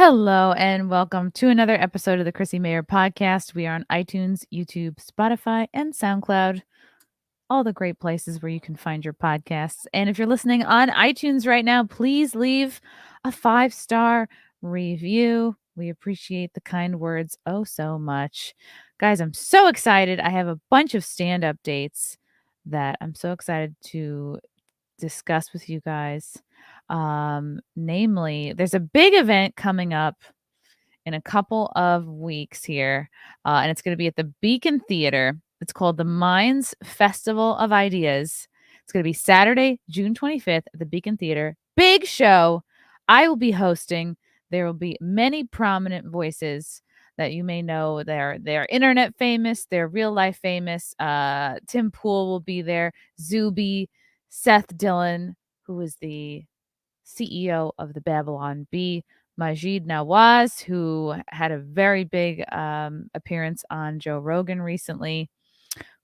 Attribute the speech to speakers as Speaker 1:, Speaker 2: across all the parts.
Speaker 1: Hello and welcome to another episode of the Chrissie Mayr podcast. We are on iTunes, YouTube, Spotify, and SoundCloud, all the great places where you can find your podcasts. And if you're listening on iTunes right now, please leave a 5-star review. We appreciate the kind words oh so much. Guys, I'm so excited. I have a bunch of stand-up dates that I'm so excited to discuss with you guys. Namely, there's a big event coming up in a couple of weeks here, and it's going to be at the Beacon Theater. It's called the Minds Festival of Ideas. It's going to be Saturday, June 25th at the Beacon Theater. Big show. I will be hosting. There will be many prominent voices that you may know. They're internet famous. They're real life famous. Tim Pool will be there. Zuby, Seth Dillon, who is the CEO of the Babylon Bee, Majid Nawaz, who had a very big appearance on Joe Rogan recently.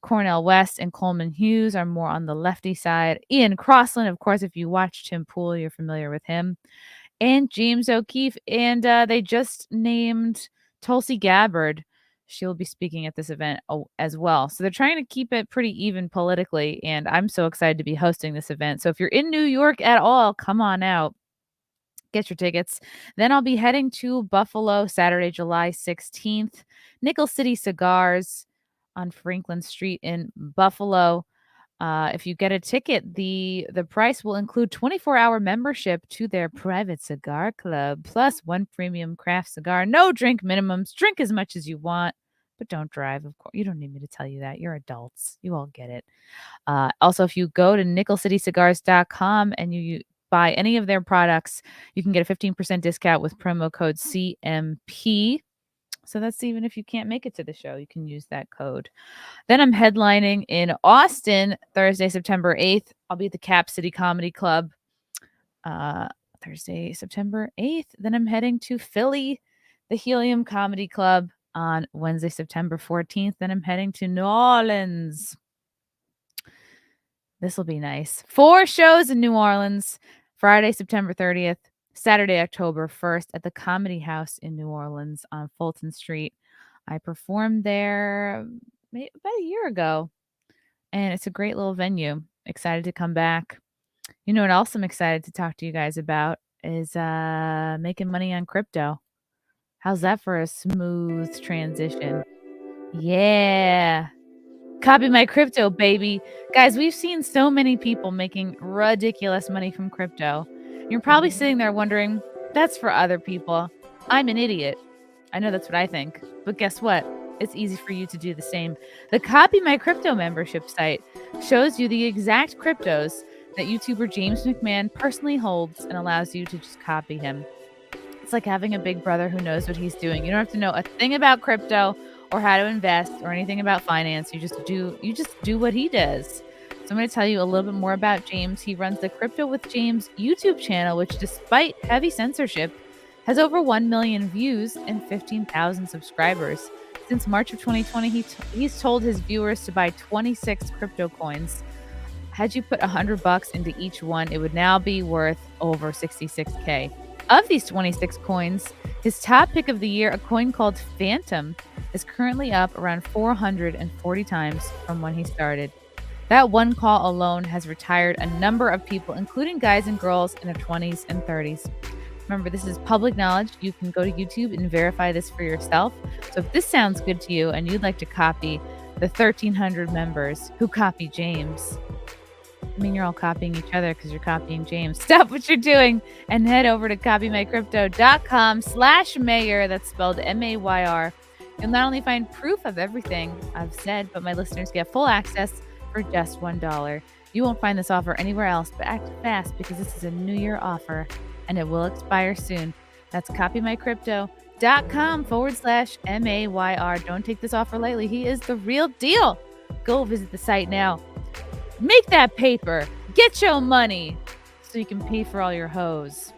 Speaker 1: Cornell West and Coleman Hughes are more on the lefty side. Ian Crossland, of course, if you watch Tim Pool, you're familiar with him. And James O'Keefe. And they just named Tulsi Gabbard. She'll be speaking at this event as well. So they're trying to keep it pretty even politically. And I'm so excited to be hosting this event. So if you're in New York at all, come on out. Get your tickets. Then I'll be heading to Buffalo Saturday, July 16th. Nickel City Cigars on Franklin Street in Buffalo. If you get a ticket, the price will include 24-hour membership to their private cigar club, plus one premium craft cigar. No drink minimums. Drink as much as you want, but don't drive. Of course, you don't need me to tell you that. You're adults. You all get it. Also, if you go to nickelcitycigars.com and you buy any of their products, you can get a 15% discount with promo code CMP. So that's even if you can't make it to the show, you can use that code. Then I'm headlining in Austin Thursday, September 8th. I'll be at the Cap City Comedy Club Thursday, September 8th. Then I'm heading to Philly, the Helium Comedy Club on Wednesday, September 14th. Then I'm heading to New Orleans. This will be nice. 4 shows in New Orleans. Friday, September 30th. Saturday, October 1st at the Comedy House in New Orleans on Fulton Street. I performed there about a year ago, and it's a great little venue. Excited to come back. You know what else I'm excited to talk to you guys about is making money on crypto. How's that for a smooth transition? Yeah. Copy my crypto, baby. Guys, we've seen so many people making ridiculous money from crypto. You're probably sitting there wondering, that's for other people. I'm an idiot. I know that's what I think. But guess what? It's easy for you to do the same. The Copy My Crypto membership site shows you the exact cryptos that YouTuber James McMahon personally holds and allows you to just copy him. It's like having a big brother who knows what he's doing. You don't have to know a thing about crypto or how to invest or anything about finance. You just do what he does. So I'm going to tell you a little bit more about James. He runs the Crypto with James YouTube channel, which despite heavy censorship, has over 1 million views and 15,000 subscribers. Since March of 2020, he's told his viewers to buy 26 crypto coins. Had you put $100 into each one, it would now be worth over 66K. Of these 26 coins, his top pick of the year, a coin called Phantom, is currently up around 440 times from when he started. That one call alone has retired a number of people, including guys and girls in their 20s and 30s. Remember, this is public knowledge. You can go to YouTube and verify this for yourself. So if this sounds good to you and you'd like to copy the 1,300 members who copy James, I mean, you're all copying each other because you're copying James. Stop what you're doing and head over to copymycrypto.com/Mayor. That's spelled Mayr. You'll not only find proof of everything I've said, but my listeners get full access for just $1. You won't find this offer anywhere else, but act fast because this is a New Year offer and it will expire soon. That's copymycrypto.com/Mayr. Don't take this offer lightly. He is the real deal. Go visit the site now. Make that paper. Get your money so you can pay for all your hoes.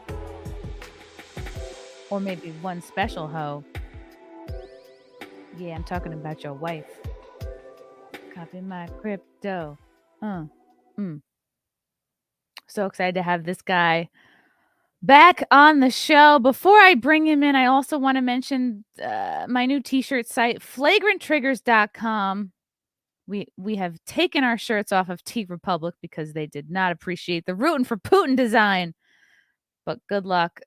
Speaker 1: Or maybe one special hoe. Yeah, I'm talking about your wife. Copy my crypto. So excited to have this guy back on the show. Before I bring him in, I also want to mention my new t-shirt site, flagranttriggers.com. We have taken our shirts off of T Republic because they did not appreciate the rootin' for Putin design. But good luck.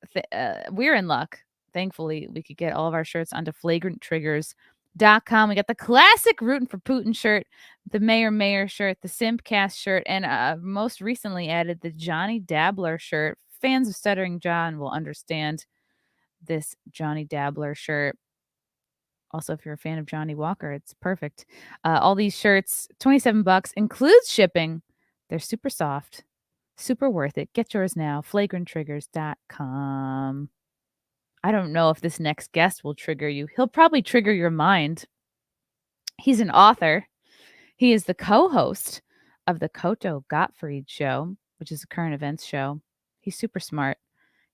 Speaker 1: We're in luck. Thankfully, we could get all of our shirts onto flagranttriggers.com. We got the classic Rootin' for Putin shirt, the Mayor shirt, the Simpcast shirt, and most recently added the Johnny Dabbler shirt. Fans of Stuttering John will understand this Johnny Dabbler shirt. Also, if you're a fan of Johnny Walker, it's perfect. All these shirts, $27, includes shipping. They're super soft, super worth it. Get yours now, flagranttriggers.com. I don't know if this next guest will trigger you. He'll probably trigger your mind. He's an author. He is the co-host of the Cotto Gottfied show, which is a current events show. He's super smart.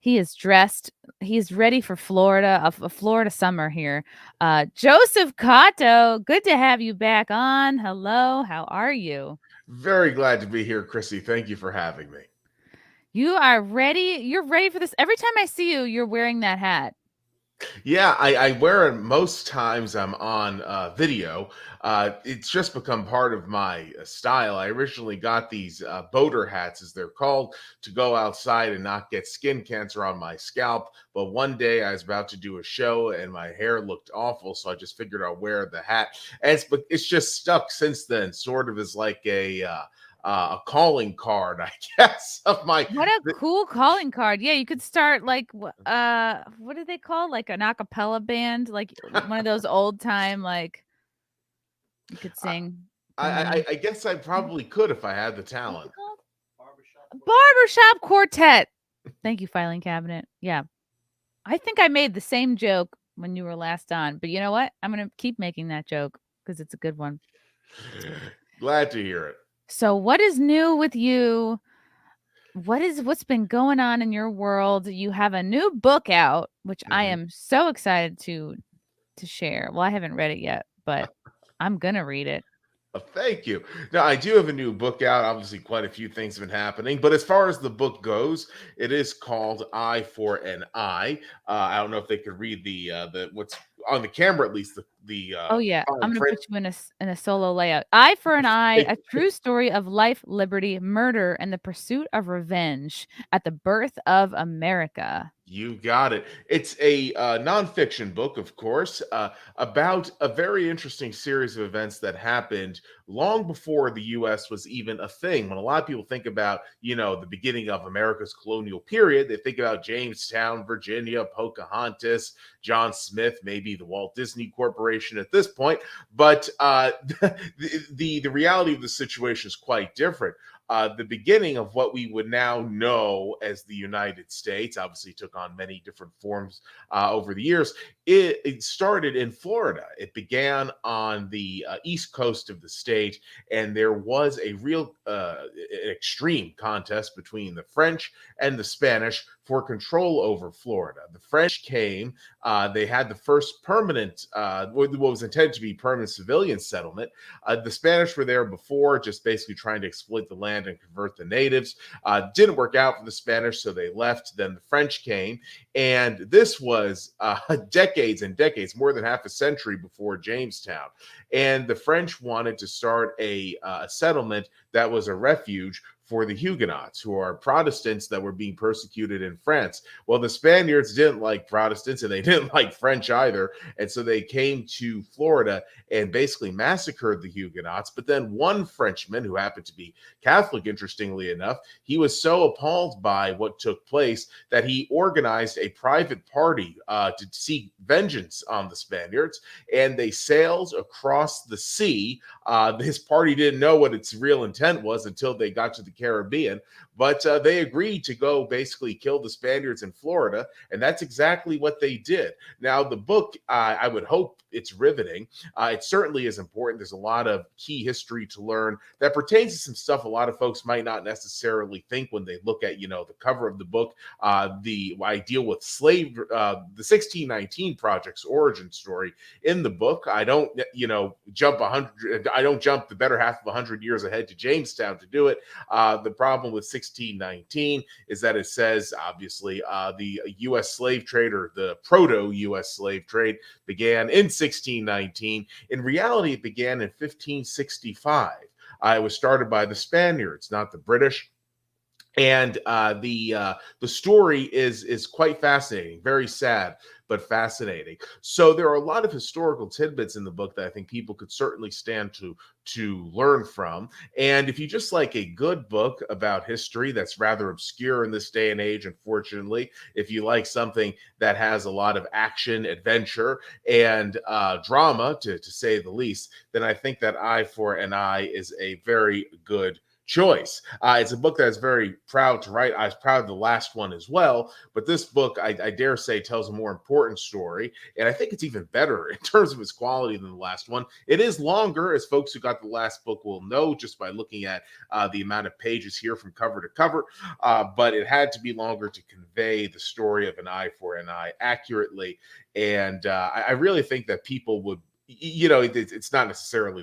Speaker 1: He is dressed. He's ready for Florida, a Florida summer here. Joseph Cotto, good to have you back on. Hello, how are you?
Speaker 2: Very glad to be here, Chrissy. Thank you for having me.
Speaker 1: You are ready. You're ready for this. Every time I see you, you're wearing that hat.
Speaker 2: Yeah, I wear it most times I'm on video. It's just become part of my style. I originally got these boater hats, as they're called, to go outside and not get skin cancer on my scalp. But one day I was about to do a show and my hair looked awful, so I just figured I'll wear the hat. And it's just stuck since then, sort of as like a calling card, I guess, of my.
Speaker 1: What a cool calling card. Yeah, you could start like what do they call, like an a cappella band, like one of those old time, like you could sing.
Speaker 2: I guess I probably could if I had the
Speaker 1: What's it
Speaker 2: talent.
Speaker 1: called? Barbershop quartet. Thank you, filing cabinet. Yeah. I think I made the same joke when you were last on, but you know what? I'm going to keep making that joke because it's a good one.
Speaker 2: Glad to hear it.
Speaker 1: So, what is new with you? What's been going on in your world? You have a new book out, which I am so excited to share. Well, I haven't read it yet, but I'm going to read it.
Speaker 2: Thank you. Now, I do have a new book out. Obviously, quite a few things have been happening, but as far as the book goes, it is called "Eye for an Eye." I don't know if they could read the what's on the camera, at least the
Speaker 1: Oh yeah,
Speaker 2: fine
Speaker 1: I'm gonna
Speaker 2: print.
Speaker 1: put you in a solo layout. Eye for an Eye, a true story of life, liberty, murder, and the pursuit of revenge at the birth of America.
Speaker 2: You got it. It's a nonfiction book, of course, about a very interesting series of events that happened long before the U.S. was even a thing. When a lot of people think about, the beginning of America's colonial period, they think about Jamestown, Virginia, Pocahontas, John Smith, maybe the Walt Disney Corporation at this point. But the reality of the situation is quite different. The beginning of what we would now know as the United States obviously took on many different forms over the years. It started in Florida. It began on the east coast of the state, and there was a real extreme contest between the French and the Spanish for control over Florida. The French came, they had the first permanent, what was intended to be permanent civilian settlement. The Spanish were there before, just basically trying to exploit the land and convert the natives. Didn't work out for the Spanish, so they left. Then the French came, and this was decades and decades, more than half a century before Jamestown. And the French wanted to start a settlement that was a refuge for the Huguenots, who are Protestants that were being persecuted in France. Well, the Spaniards didn't like Protestants, and they didn't like French either. And so they came to Florida and basically massacred the Huguenots. But then one Frenchman, who happened to be Catholic, interestingly enough, he was so appalled by what took place that he organized a private party to seek vengeance on the Spaniards. And they sailed across the sea. His party didn't know what its real intent was until they got to the Caribbean, but they agreed to go basically kill the Spaniards in Florida, and that's exactly what they did. Now, the book, I would hope it's riveting. It certainly is important. There's a lot of key history to learn that pertains to some stuff a lot of folks might not necessarily think when they look at, the cover of the book. I deal with the 1619 Project's origin story in the book. I don't, jump the better half of 100 years ahead to Jamestown to do it. The problem with 1619 is that it says, obviously, the U.S. slave trade, or the proto-U.S. slave trade, began in 1619. In reality, it began in 1565. It was started by the Spaniards, not the British. And the story is quite fascinating, very sad but fascinating. So there are a lot of historical tidbits in the book that I think people could certainly stand to learn from. And if you just like a good book about history that's rather obscure in this day and age, unfortunately, if you like something that has a lot of action, adventure, and drama, to say the least, then I think that Eye for an Eye is a very good choice. It's a book that I was very proud to write. I was proud of the last one as well, but this book, I dare say, tells a more important story, and I think it's even better in terms of its quality than the last one. It is longer, as folks who got the last book will know just by looking at the amount of pages here from cover to cover, but it had to be longer to convey the story of An Eye for an Eye accurately, and I really think that people would, it's not necessarily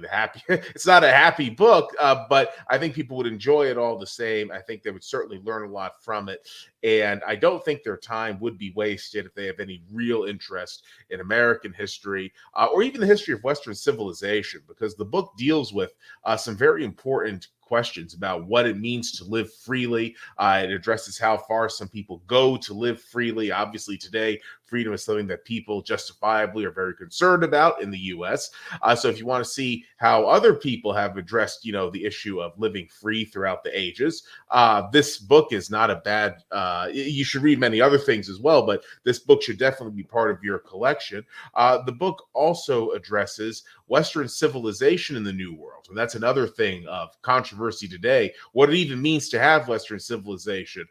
Speaker 2: it's not a happy book, but I think people would enjoy it all the same. I think they would certainly learn a lot from it, and I don't think their time would be wasted if they have any real interest in American history, or even the history of Western civilization, because the book deals with some very important questions about what it means to live freely. It addresses how far some people go to live freely. Obviously, today, freedom is something that people justifiably are very concerned about in the U.S. So if you want to see how other people have addressed, the issue of living free throughout the ages, this book is not a bad, you should read many other things as well, but this book should definitely be part of your collection. The book also addresses Western civilization in the New World. And that's another thing of controversy today, what it even means to have Western civilization,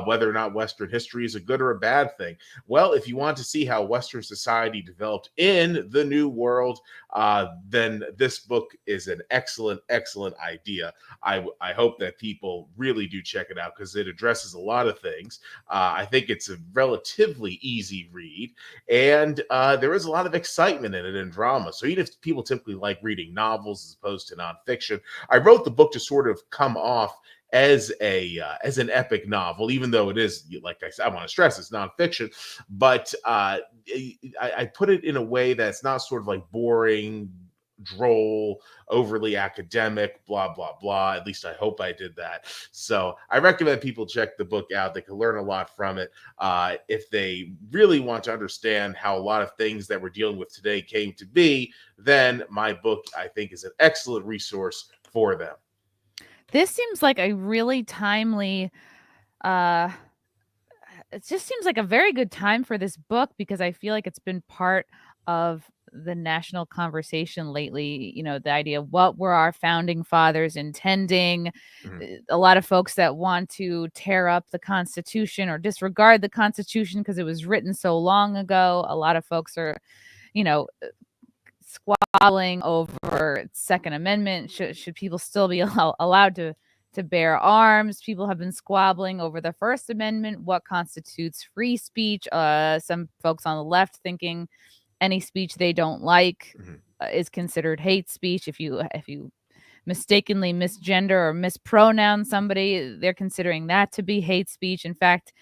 Speaker 2: whether or not Western history is a good or a bad thing. Well, if you want to see how Western society developed in the New World, then this book is an excellent, excellent idea. I hope that people really do check it out because it addresses a lot of things. I think it's a relatively easy read, and there is a lot of excitement in it and drama. So even if people typically like reading novels as opposed to nonfiction, I wrote the book to sort of come off as an epic novel, even though it is, like I said, I want to stress it's nonfiction, but I put it in a way that's not sort of like boring, droll, overly academic, blah blah blah. At least I hope I did that. So I recommend people check the book out. They can learn a lot from it if they really want to understand how a lot of things that we're dealing with today came to be. Then my book, I think, is an excellent resource for them.
Speaker 1: This seems like a really timely, uh it just seems like a very good time for this book because I feel like it's been part of the national conversation lately. The idea of what were our founding fathers intending.
Speaker 2: Mhm.
Speaker 1: A lot of folks that want to tear up the Constitution or disregard the Constitution because it was written so long ago. A lot of folks are, you know, squabbling over Second Amendment. Should people still be allowed to bear arms? People have been squabbling over the First Amendment. What constitutes free speech? Some folks on the left thinking any speech they don't like
Speaker 2: Mhm.
Speaker 1: is considered hate speech. If you mistakenly misgender or mispronoun somebody, they're considering that to be hate speech. In fact,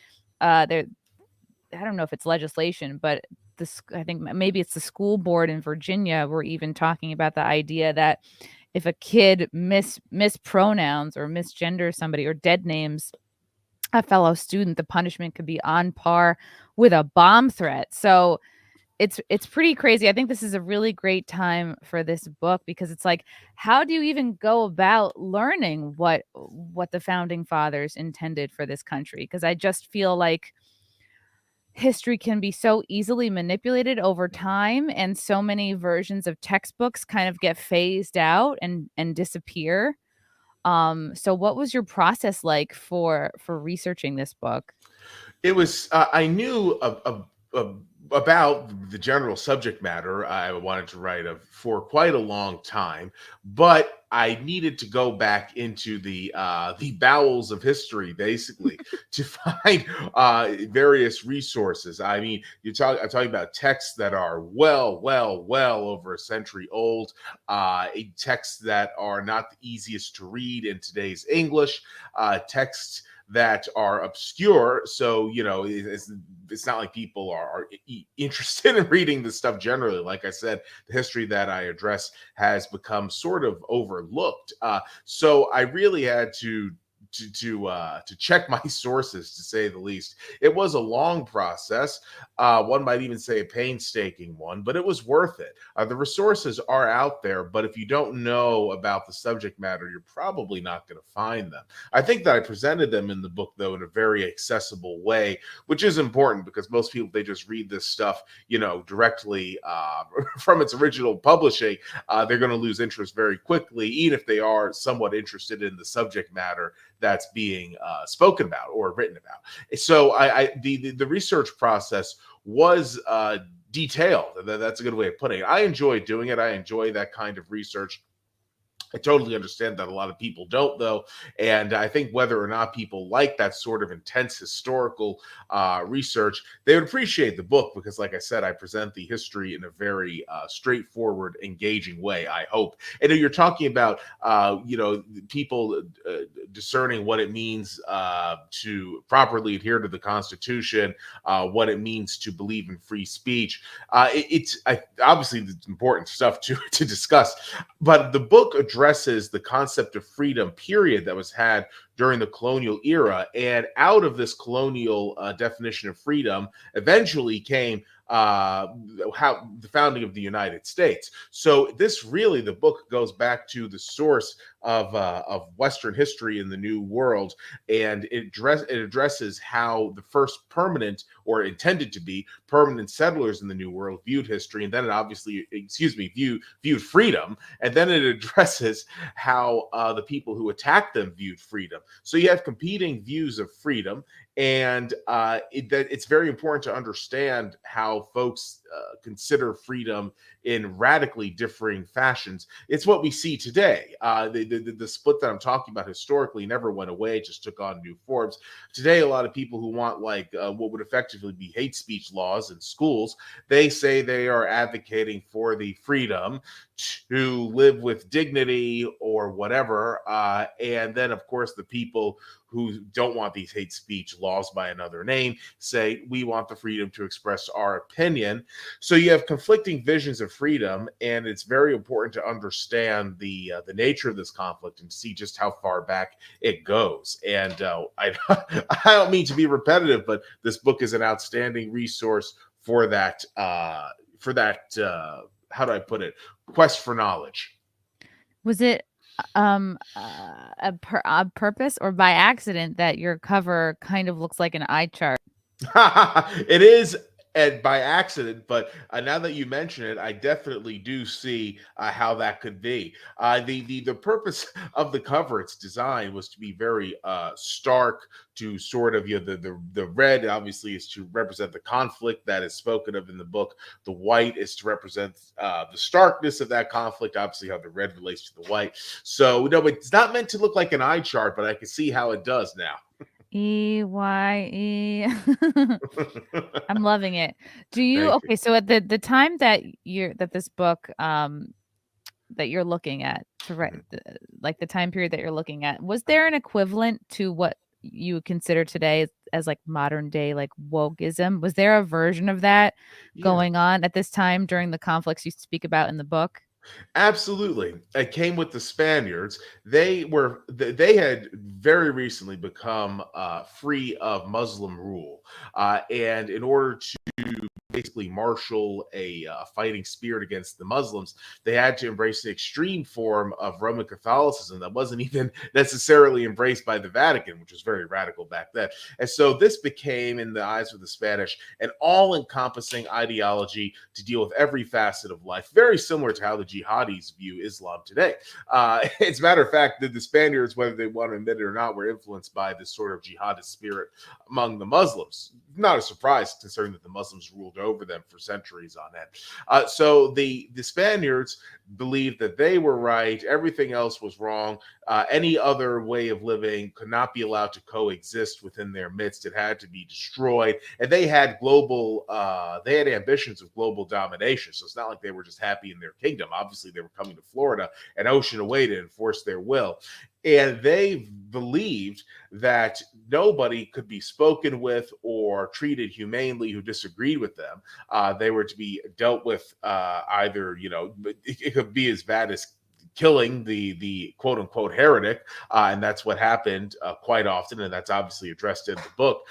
Speaker 1: there I don't know if it's legislation, but this I think maybe it's the school board in Virginia were even talking about the idea that if a kid mispronouns or misgenders somebody or dead names a fellow student, the punishment could be on par with a bomb threat. So it's pretty crazy. I think this is a really great time for this book because it's like, how do you even go about learning what the founding fathers intended for this country? Because I just feel like history can be so easily manipulated over time and so many versions of textbooks kind of get phased out and disappear. So what was your process like for researching this book?
Speaker 2: It was I knew a about the general subject matter, I wanted to write for quite a long time, but I needed to go back into the bowels of history, basically, to find various resources. I mean, I'm talking about texts that are well over a century old, texts that are not the easiest to read in today's English, texts that are obscure. So, it's not like people are interested in reading this stuff generally. Like I said, the history that I address has become sort of overlooked. So I really had to check my sources, to say the least. It was a long process. One might even say a painstaking one, but it was worth it. The resources are out there, but if you don't know about the subject matter, you're probably not going to find them. I think that I presented them in the book, though, in a very accessible way, which is important because most people, they just read this stuff, directly from its original publishing. They're going to lose interest very quickly, even if they are somewhat interested in the subject matter that's being spoken about or written about. So the research process was detailed. That's a good way of putting it. I enjoy doing it. I enjoy that kind of research. I totally understand that a lot of people don't, though. And I think whether or not people like that sort of intense historical research, they would appreciate the book because, like I said, I present the history in a very straightforward, engaging way, I hope. And you're talking about, people discerning what it means to properly adhere to the Constitution, what it means to believe in free speech. Obviously, it's important stuff to discuss, but the book addresses the concept of freedom, period, that was had during the colonial era. And out of this colonial definition of freedom eventually came how the founding of the United States. So the book goes back to the source of Western history in the New World, and it addresses how the first permanent, or intended to be permanent, settlers in the New World viewed history, and then it obviously, viewed freedom, and then it addresses how the people who attacked them viewed freedom. So you have competing views of freedom, and it's very important to understand how folks consider freedom in radically differing fashions. It's what we see today. The split that I'm talking about historically never went away; it just took on new forms. Today, a lot of people who want what would effectively be hate speech laws in schools, they say they are advocating for the freedom to live with dignity or whatever. And then, of course, the people who don't want these hate speech laws by another name say we want the freedom to express our opinion. So you have conflicting visions of freedom, and it's very important to understand the nature of this conflict and see just how far back it goes. And I don't mean to be repetitive, but this book is an outstanding resource for that. How do I put it? Quest for knowledge.
Speaker 1: Was it on purpose or by accident that your cover kind of looks like an eye chart?
Speaker 2: It is, and by accident, but now that you mention it, I definitely do see how that could be. The purpose of the cover, its design, was to be very stark, to sort of, the red obviously is to represent the conflict that is spoken of in the book. The white is to represent the starkness of that conflict. Obviously, how the red relates to the white. So no, it's not meant to look like an eye chart, but I can see how it does now.
Speaker 1: EYE. I'm loving it.
Speaker 2: Thank you.
Speaker 1: Okay, so at the time that this book that you're looking at to write,
Speaker 2: Mhm.
Speaker 1: like the time period that you're looking at, was there an equivalent to what you would consider today as like modern day like wokeism? Was there a version of that
Speaker 2: Yeah.
Speaker 1: going on at this time during the conflicts you speak about in the book?
Speaker 2: Absolutely. It came with the Spaniards. They had very recently become free of Muslim rule, and in order to basically marshal a fighting spirit against the Muslims, they had to embrace an extreme form of Roman Catholicism that wasn't even necessarily embraced by the Vatican, which was very radical back then. And so this became, in the eyes of the Spanish, an all-encompassing ideology to deal with every facet of life, very similar to how the jihadis view Islam today. As a matter of fact, the Spaniards, whether they want to admit it or not, were influenced by this sort of jihadist spirit among the Muslims. Not a surprise, considering that the Muslims ruled over them for centuries on end. So the Spaniards believed that they were right, everything else was wrong. Any other way of living could not be allowed to coexist within their midst. It had to be destroyed, and they had they had ambitions of global domination. So it's not like they were just happy in their kingdom. Obviously, they were coming to Florida, an ocean away, to enforce their will. And they believed that nobody could be spoken with or treated humanely who disagreed with them. They were to be dealt with either, it could be as bad as killing the quote unquote heretic, and that's what happened quite often, and that's obviously addressed in the book.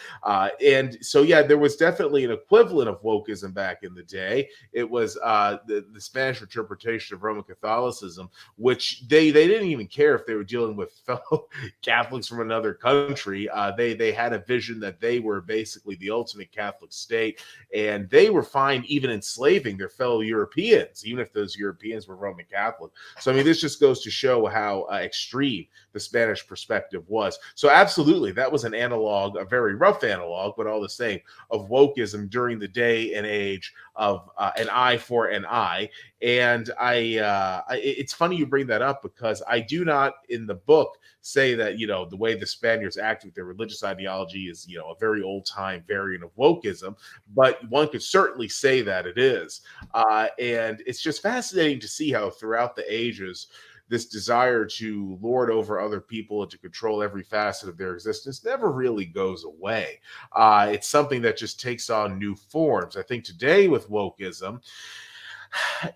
Speaker 2: And so, yeah, there was definitely an equivalent of wokeism back in the day. It was the Spanish interpretation of Roman Catholicism, which they didn't even care if they were dealing with fellow Catholics from another country. They had a vision that they were basically the ultimate Catholic state, and they were fine even enslaving their fellow Europeans, even if those Europeans were Roman Catholic. So, I mean, this just goes to show how extreme the Spanish perspective was. So absolutely, that was an analog, a very rough analog, but all the same, of wokeism during the day and age of an eye for an eye. And it's funny you bring that up, because I do not in the book say that, the way the Spaniards act with their religious ideology is, a very old time variant of wokeism, but one could certainly say that it is. And it's just fascinating to see how throughout the ages, this desire to lord over other people and to control every facet of their existence never really goes away. It's something that just takes on new forms. I think today with wokeism,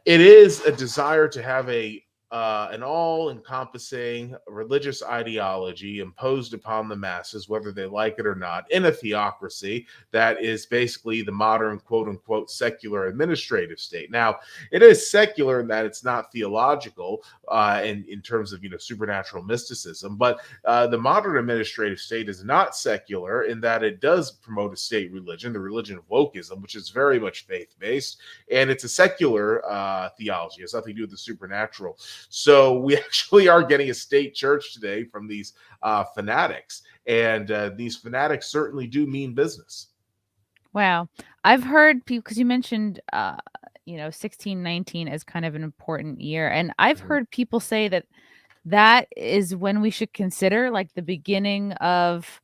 Speaker 2: it is a desire to have an all-encompassing religious ideology imposed upon the masses, whether they like it or not, in a theocracy that is basically the modern quote-unquote secular administrative state. Now, it is secular in that it's not theological in terms of supernatural mysticism, but the modern administrative state is not secular in that it does promote a state religion, the religion of wokeism, which is very much faith-based, and it's a secular theology. It has nothing to do with the supernatural. So we actually are getting a state church today from these fanatics, and these fanatics certainly do mean business.
Speaker 1: Wow. I've heard people, because you mentioned 1619 as kind of an important year, and I've
Speaker 2: Mhm.
Speaker 1: heard people say that that is when we should consider like the beginning of,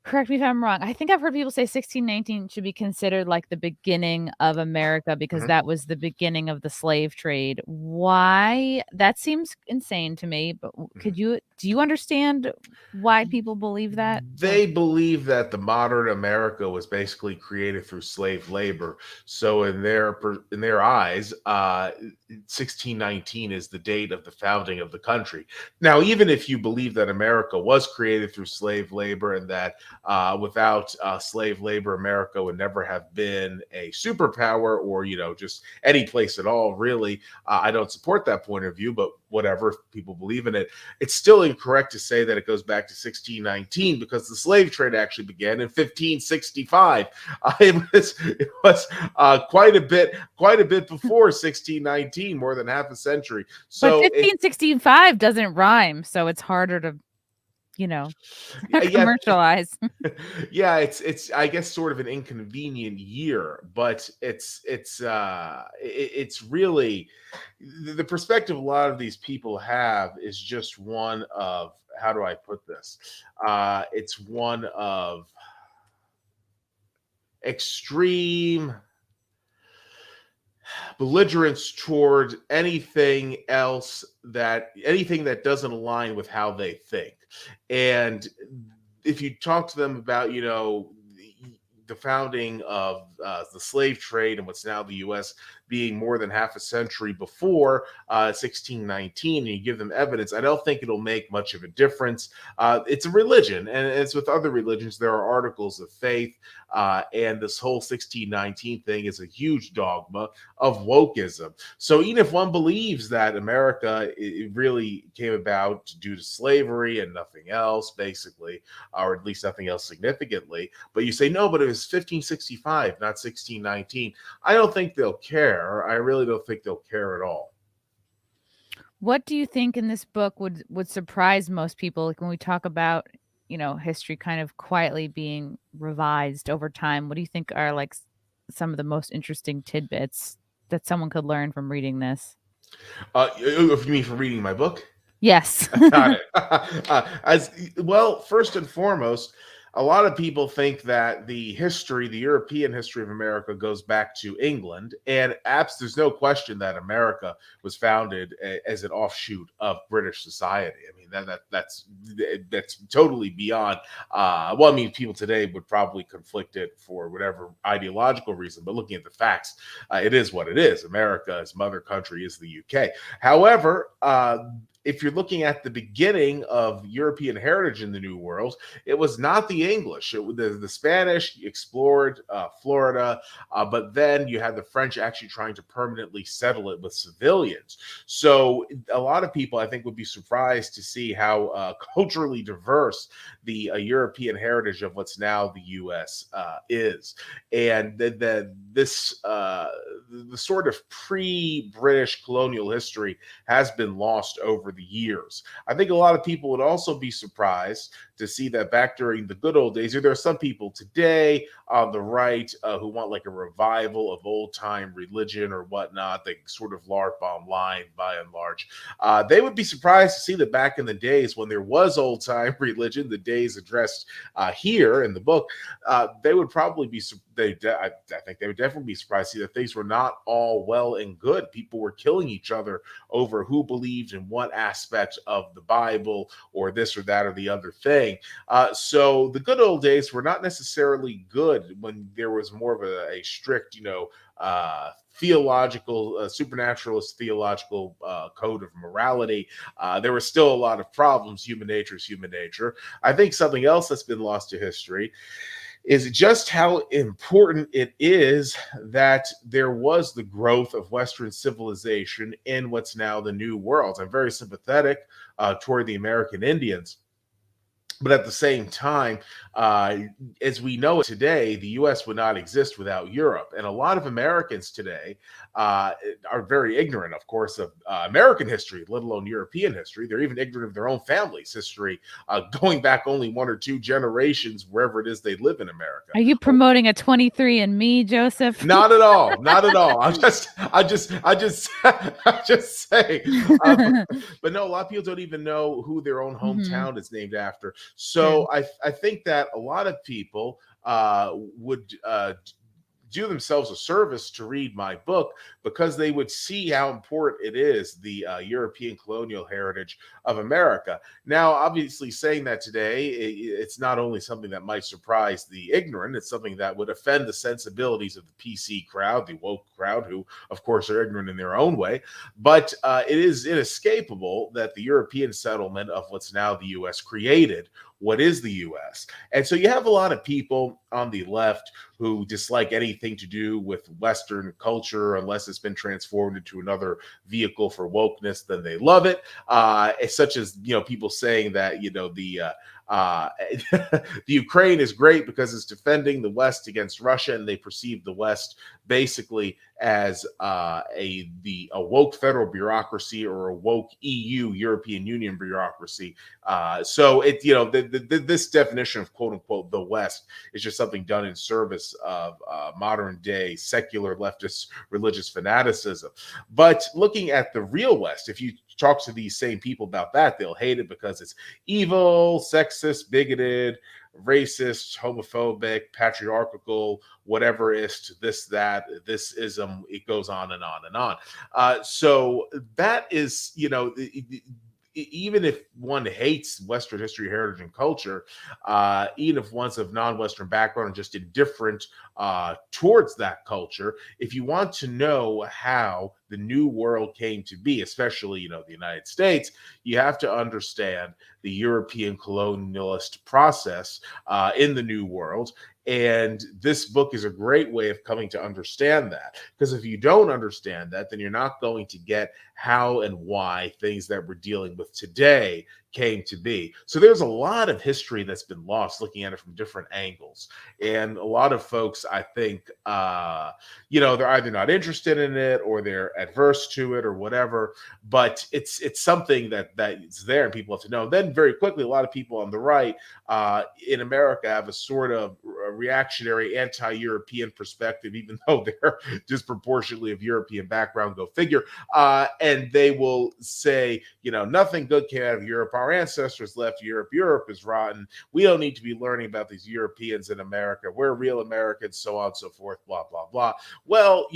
Speaker 1: correct me if I'm wrong, I think I've heard people say 1619 should be considered like the beginning of America, because
Speaker 2: Mhm.
Speaker 1: that was the beginning of the slave trade. Why? That seems insane to me, but
Speaker 2: Mhm.
Speaker 1: do you understand why people believe that? Or
Speaker 2: They believe that the modern America was basically created through slave labor. So in their eyes, 1619 is the date of the founding of the country. Now, even if you believe that America was created through slave labor, and that without slave labor, America would never have been a superpower, or just any place at all, really, I don't support that point of view. But whatever, if people believe in it, it's still incorrect to say that it goes back to 1619, because the slave trade actually began in 1565. It was quite a bit before 1619, more than half a century.
Speaker 1: but
Speaker 2: So it
Speaker 1: 1565 doesn't rhyme, so it's harder to, you know,
Speaker 2: yeah,
Speaker 1: commercialize.
Speaker 2: yeah, it's I guess sort of an inconvenient year, but it's really the perspective a lot of these people have is just one of, how do I put this? It's one of extreme belligerence toward anything that doesn't align with how they think. And if you talk to them about the founding of the slave trade and what's now the US being more than half a century before 1619, and you give them evidence, I don't think it'll make much of a difference. It's a religion, and as with other religions, there are articles of faith, and this whole 1619 thing is a huge dogma of wokeism. So even if one believes that America it really came about due to slavery and nothing else, basically, or at least nothing else significantly, but you say no, but it was 1565, not 1619, I don't think they'll care. I really don't think they'll care at all.
Speaker 1: What do you think in this book would surprise most people? Like when we talk about, history kind of quietly being revised over time, what do you think are like some of the most interesting tidbits that someone could learn from reading this?
Speaker 2: If you mean from reading my book.
Speaker 1: Yes.
Speaker 2: Got it. As well, first and foremost, a lot of people think that the European history of America goes back to England, and there's no question that America was founded as an offshoot of British society. I mean, that's totally beyond. Well, I mean, people today would probably conflict it for whatever ideological reason, but looking at the facts, it is what it is. America's mother country is the UK. However, if you're looking at the beginning of European heritage in the New World, it was not the English. The Spanish explored Florida, but then you had the French actually trying to permanently settle it with civilians. So a lot of people, I think, would be surprised to see how culturally diverse the European heritage of what's now the U.S. Is, and the sort of pre-British colonial history has been lost over the years. I think a lot of people would also be surprised to see that back during the good old days, there are some people today on the right who want like a revival of old time religion or whatnot. They sort of LARP online by and large. They would be surprised to see that back in the days when there was old time religion, the days addressed here in the book, they would probably be. I think they would definitely be surprised to see that things were not all well and good. People were killing each other over who believed in what aspect of the Bible or this or that or the other thing. So the good old days were not necessarily good when there was more of a strict, theological, supernaturalist theological code of morality. There were still a lot of problems. Human nature is human nature. I think something else that's been lost to history is just how important it is that there was the growth of Western civilization in what's now the New World. I'm very sympathetic toward the American Indians. But at the same time, uh, as we know it today, the US would not exist without Europe. And a lot of Americans today uh, are very ignorant, of course, of American history, let alone European history. They're even ignorant of their own family's history, going back only one or two generations, wherever it is they live in America.
Speaker 1: Are you promoting a 23 and Me, Joseph?
Speaker 2: Not at all. Not at all. I'm just saying. But no, a lot of people don't even know who their own
Speaker 1: Mhm.
Speaker 2: hometown is named after.
Speaker 1: True.
Speaker 2: So I think that a lot of people would do themselves a service to read my book because they would see how important it is, the European colonial heritage of America. Now, obviously, saying that today, it's not only something that might surprise the ignorant, it's something that would offend the sensibilities of the PC crowd, the woke crowd, who, of course, are ignorant in their own way. But it is inescapable that the European settlement of what's now the US created what is the US. And so you have a lot of people on the left who dislike anything to do with Western culture unless it's been transformed into another vehicle for wokeness, then they love it. Such as, people saying that, uh, the Ukraine is great because it's defending the West against Russia, and they perceive the West basically as a woke federal bureaucracy or a woke EU European Union bureaucracy. So this definition of quote unquote the West is just something done in service of modern day secular leftist religious fanaticism. But looking at the real West, if you talk to these same people about that, they'll hate it because it's evil, sexist, bigoted, racist, homophobic, patriarchal, whatever is this, that, this ism. It goes on and on and on. So that is, even if one hates Western history, heritage, and culture, even if one's of non-Western background and just indifferent towards that culture, if you want to know how the New World came to be, especially, the United States, you have to understand the European colonialist process in the New World. And this book is a great way of coming to understand that. Because if you don't understand that, then you're not going to get how and why things that we're dealing with today came to be. So there's a lot of history that's been lost looking at it from different angles. And a lot of folks, I think, they're either not interested in it or they're adverse to it or whatever. But it's something that's there and people have to know. And then very quickly, a lot of people on the right in America have a sort of reactionary anti-European perspective, even though they're disproportionately of European background, go figure. And they will say, nothing good came out of Europe. Our ancestors left Europe. Europe is rotten. We don't need to be learning about these Europeans in America. We're real Americans, so on and so forth, blah, blah, blah. Well,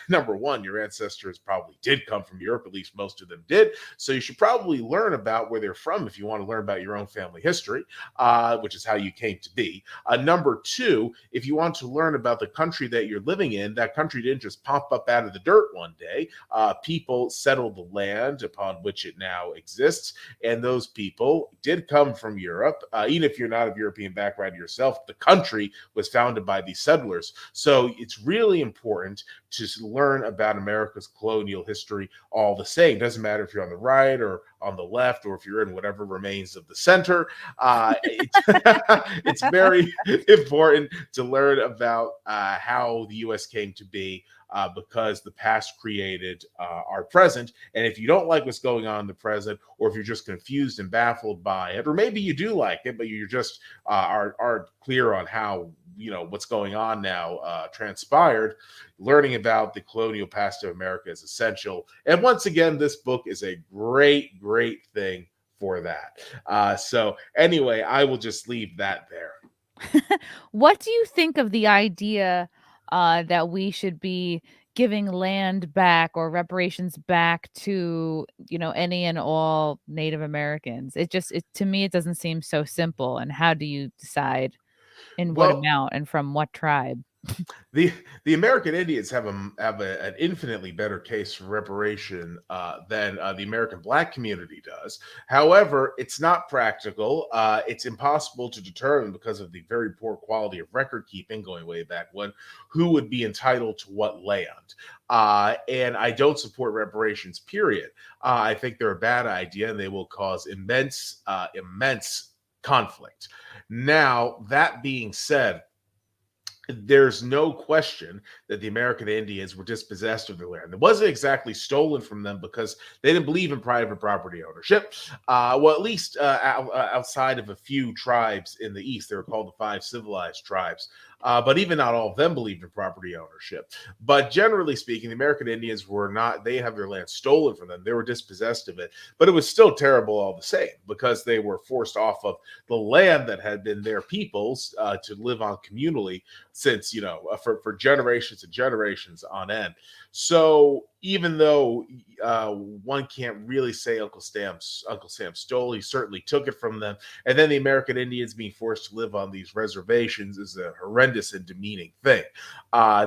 Speaker 2: number one, your ancestors probably did come from Europe. At least most of them did. So you should probably learn about where they're from if you want to learn about your own family history, which is how you came to be. Number two, if you want to learn about the country that you're living in, that country didn't just pop up out of the dirt one day. People settled the land upon which it now exists, and those people did come from Europe. Even if you're not of European background yourself, the country was founded by these settlers. So it's really important to learn about America's colonial history all the same. Doesn't matter if you're on the right or on the left, or if you're in whatever remains of the center. It's very important to learn about how the U.S. came to be, because the past created our present. And if you don't like what's going on in the present, or if you're just confused and baffled by it, or maybe you do like it, but you just aren't clear on how what's going on now transpired, learning about the colonial past of America is essential. And once again, this book is a great thing for that. So anyway, I will just leave that there.
Speaker 1: What do you think of the idea that we should be giving land back or reparations back to, any and all Native Americans? To me, it doesn't seem so simple. And how do you decide in what
Speaker 2: Well,
Speaker 1: amount and from what tribe?
Speaker 2: the the American Indians an infinitely better case for reparation than the American Black community does. However, it's not practical. It's impossible to determine because of the very poor quality of record keeping going way back when, who would be entitled to what land. And I don't support reparations. Period. I think they're a bad idea, and they will cause immense conflict. Now, that being said, there's no question that the American Indians were dispossessed of their land. It wasn't exactly stolen from them because they didn't believe in private property ownership. At least outside of a few tribes in the East, they were called the Five Civilized Tribes. But even not all of them believed in property ownership. But generally speaking, the American Indians they have their land stolen from them. They were dispossessed of it. But it was still terrible all the same because they were forced off of the land that had been their people's to live on communally since, for generations and generations on end. So even though one can't really say Uncle Sam stole, he certainly took it from them. And then the American Indians being forced to live on these reservations is a horrendous and demeaning thing.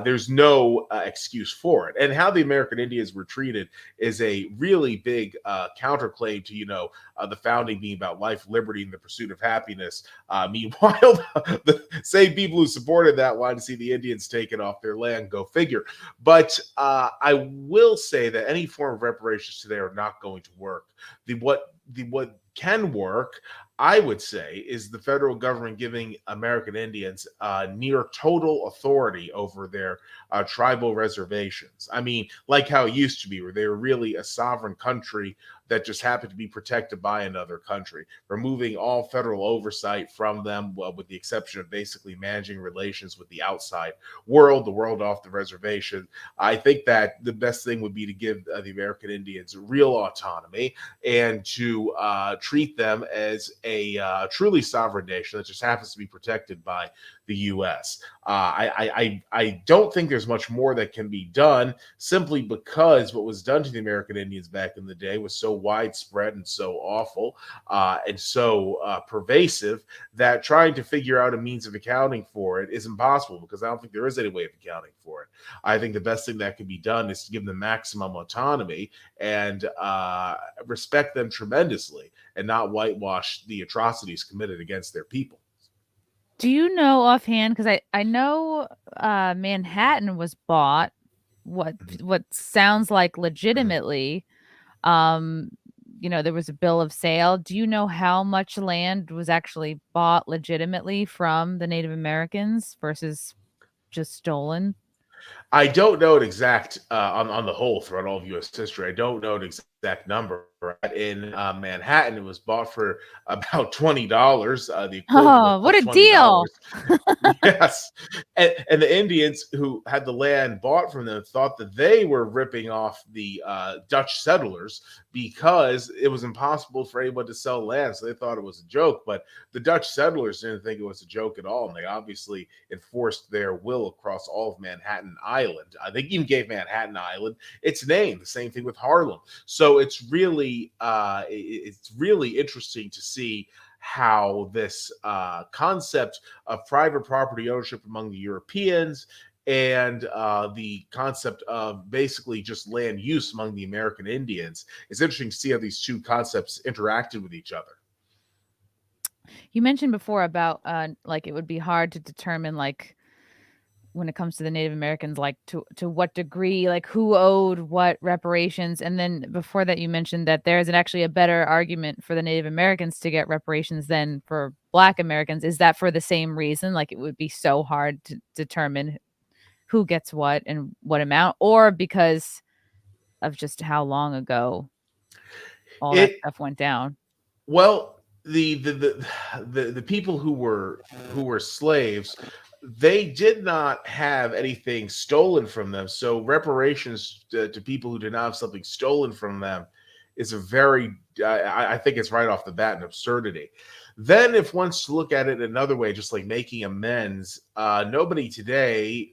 Speaker 2: There's no excuse for it. And how the American Indians were treated is a really big counterclaim to, the founding being about life, liberty, and the pursuit of happiness. Meanwhile, the same people who supported that wanted to see the Indians taken off their land, go figure. But I will say that any form of reparations today are not going to work. What can work, I would say, is the federal government giving American Indians near total authority over their tribal reservations. I mean, like how it used to be, where they were really a sovereign country that just happened to be protected by another country, removing all federal oversight from them, well, with the exception of basically managing relations with the outside world, the world off the reservation. I think that the best thing would be to give the American Indians real autonomy and to treat them as a truly sovereign nation that just happens to be protected by the U.S. I don't think there's much more that can be done, simply because what was done to the American Indians back in the day was so widespread and so awful and so pervasive that trying to figure out a means of accounting for it is impossible, because I don't think there is any way of accounting for it. I think the best thing that can be done is to give them maximum autonomy and respect them tremendously, and not whitewash the atrocities committed against their people.
Speaker 1: Do you know offhand? Because I know Manhattan was bought. What
Speaker 2: Mhm.
Speaker 1: what sounds like legitimately. Um, there was a bill of sale. Do you know how much land was actually bought legitimately from the Native Americans versus just stolen?
Speaker 2: I don't know an exact on the whole throughout all of U.S. history. I don't know an exact number. In Manhattan, it was bought for about $20, the equivalent
Speaker 1: Oh, what
Speaker 2: of
Speaker 1: a deal!
Speaker 2: $20. Yes. And the Indians who had the land bought from them thought that they were ripping off the Dutch settlers because it was impossible for anyone to sell land. So they thought it was a joke. But the Dutch settlers didn't think it was a joke at all. And they obviously enforced their will across all of Manhattan Island. They even gave Manhattan Island its name. The same thing with Harlem. So it's really interesting to see how this concept of private property ownership among the Europeans and the concept of basically just land use among the American Indians. It's interesting to see how these two concepts interacted with each other.
Speaker 1: You mentioned before about like it would be hard to determine like when it comes to the Native Americans, like to what degree, like who owed what reparations. And then before that, you mentioned that there is actually a better argument for the Native Americans to get reparations than for Black Americans. Is that for the same reason? Like it would be so hard to determine who gets what and what amount, or because of just how long ago all that
Speaker 2: It
Speaker 1: stuff went down?
Speaker 2: Well, the people who were slaves, they did not have anything stolen from them. So reparations to people who did not have something stolen from them is a very, I think it's right off the bat an absurdity. Then, if one wants to look at it another way, just like making amends, nobody today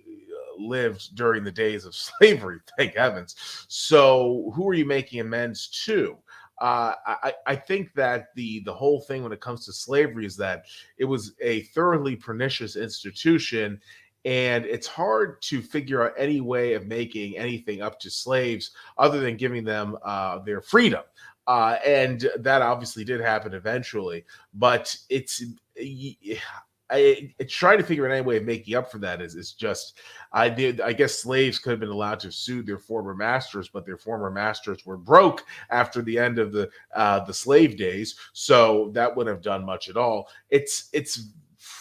Speaker 2: lived during the days of slavery, thank heavens. So, who are you making amends to? I think that the whole thing when it comes to slavery is that it was a thoroughly pernicious institution, and it's hard to figure out any way of making anything up to slaves other than giving them their freedom. And that obviously did happen eventually, but it's trying to figure out any way of making up for that is just I guess slaves could have been allowed to sue their former masters, but their former masters were broke after the end of the slave days, so that wouldn't have done much at all. It's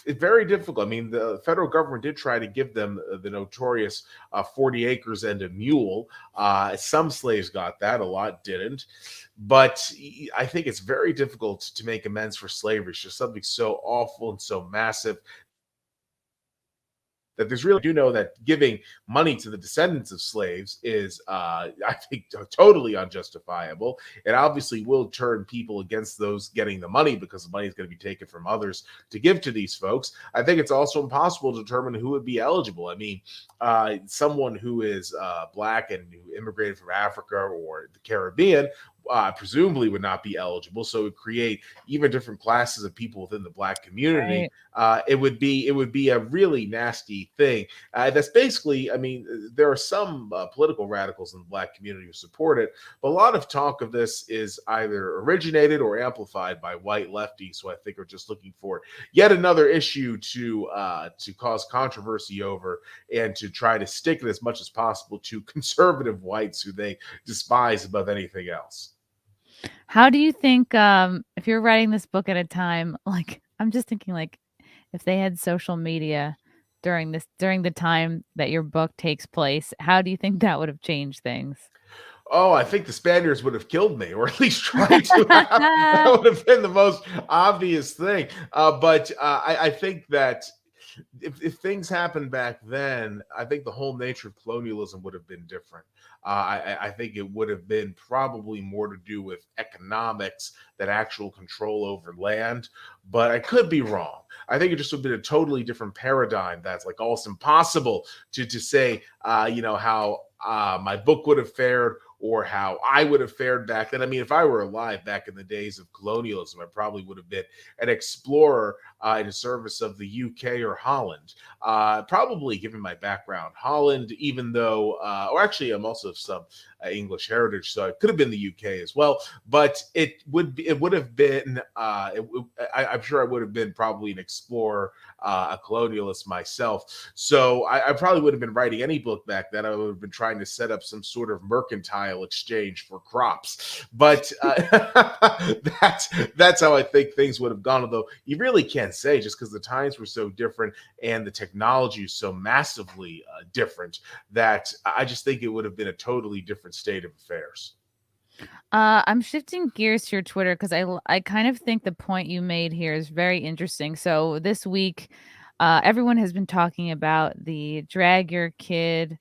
Speaker 2: very difficult. I mean, the federal government did try to give them the notorious 40 acres and a mule. Some slaves got that, a lot didn't. But I think it's very difficult to make amends for slavery. It's just something so awful and so massive that there's really I do know that giving money to the descendants of slaves is, I think, totally unjustifiable. It obviously will turn people against those getting the money because the money is going to be taken from others to give to these folks. I think it's also impossible to determine who would be eligible. I mean, someone who is black and who immigrated from Africa or the Caribbean presumably would not be eligible. So it would create even different classes of people within the black community.
Speaker 1: Right.
Speaker 2: It would be a really nasty thing. That's basically, I mean, there are some political radicals in the black community who support it, but a lot of talk of this is either originated or amplified by white lefties, who I think are just looking for yet another issue to cause controversy over and to try to stick it as much as possible to conservative whites who they despise above anything else.
Speaker 1: How do you think, if you're writing this book at a time, like I'm just thinking like if they had social media during the time that your book takes place, how do you think that would have changed things?
Speaker 2: Oh, I think the Spaniards would have killed me, or at least tried to have. That would have been the most obvious thing. But I think that if things happened back then, I think the whole nature of colonialism would have been different. I think it would have been probably more to do with economics than actual control over land. But I could be wrong. I think it just would have been a totally different paradigm. That's like almost impossible to say, how my book would have fared or how I would have fared back then. I mean, if I were alive back in the days of colonialism, I probably would have been an explorer in service of the UK or Holland. Probably, given my background, Holland, even though, or actually, I'm also of some English heritage, so it could have been the UK as well. But it would have been, I'm sure I would have been probably an explorer, a colonialist myself. So I probably would have been writing any book back then. I would have been trying to set up some sort of mercantile exchange for crops. But that's how I think things would have gone. Although you really can't say, just because the times were so different and the technology is so massively different, that I just think it would have been a totally different state of affairs.
Speaker 1: I'm shifting gears to your Twitter because I kind of think the point you made here is very interesting. So this week, everyone has been talking about the Drag Your Kid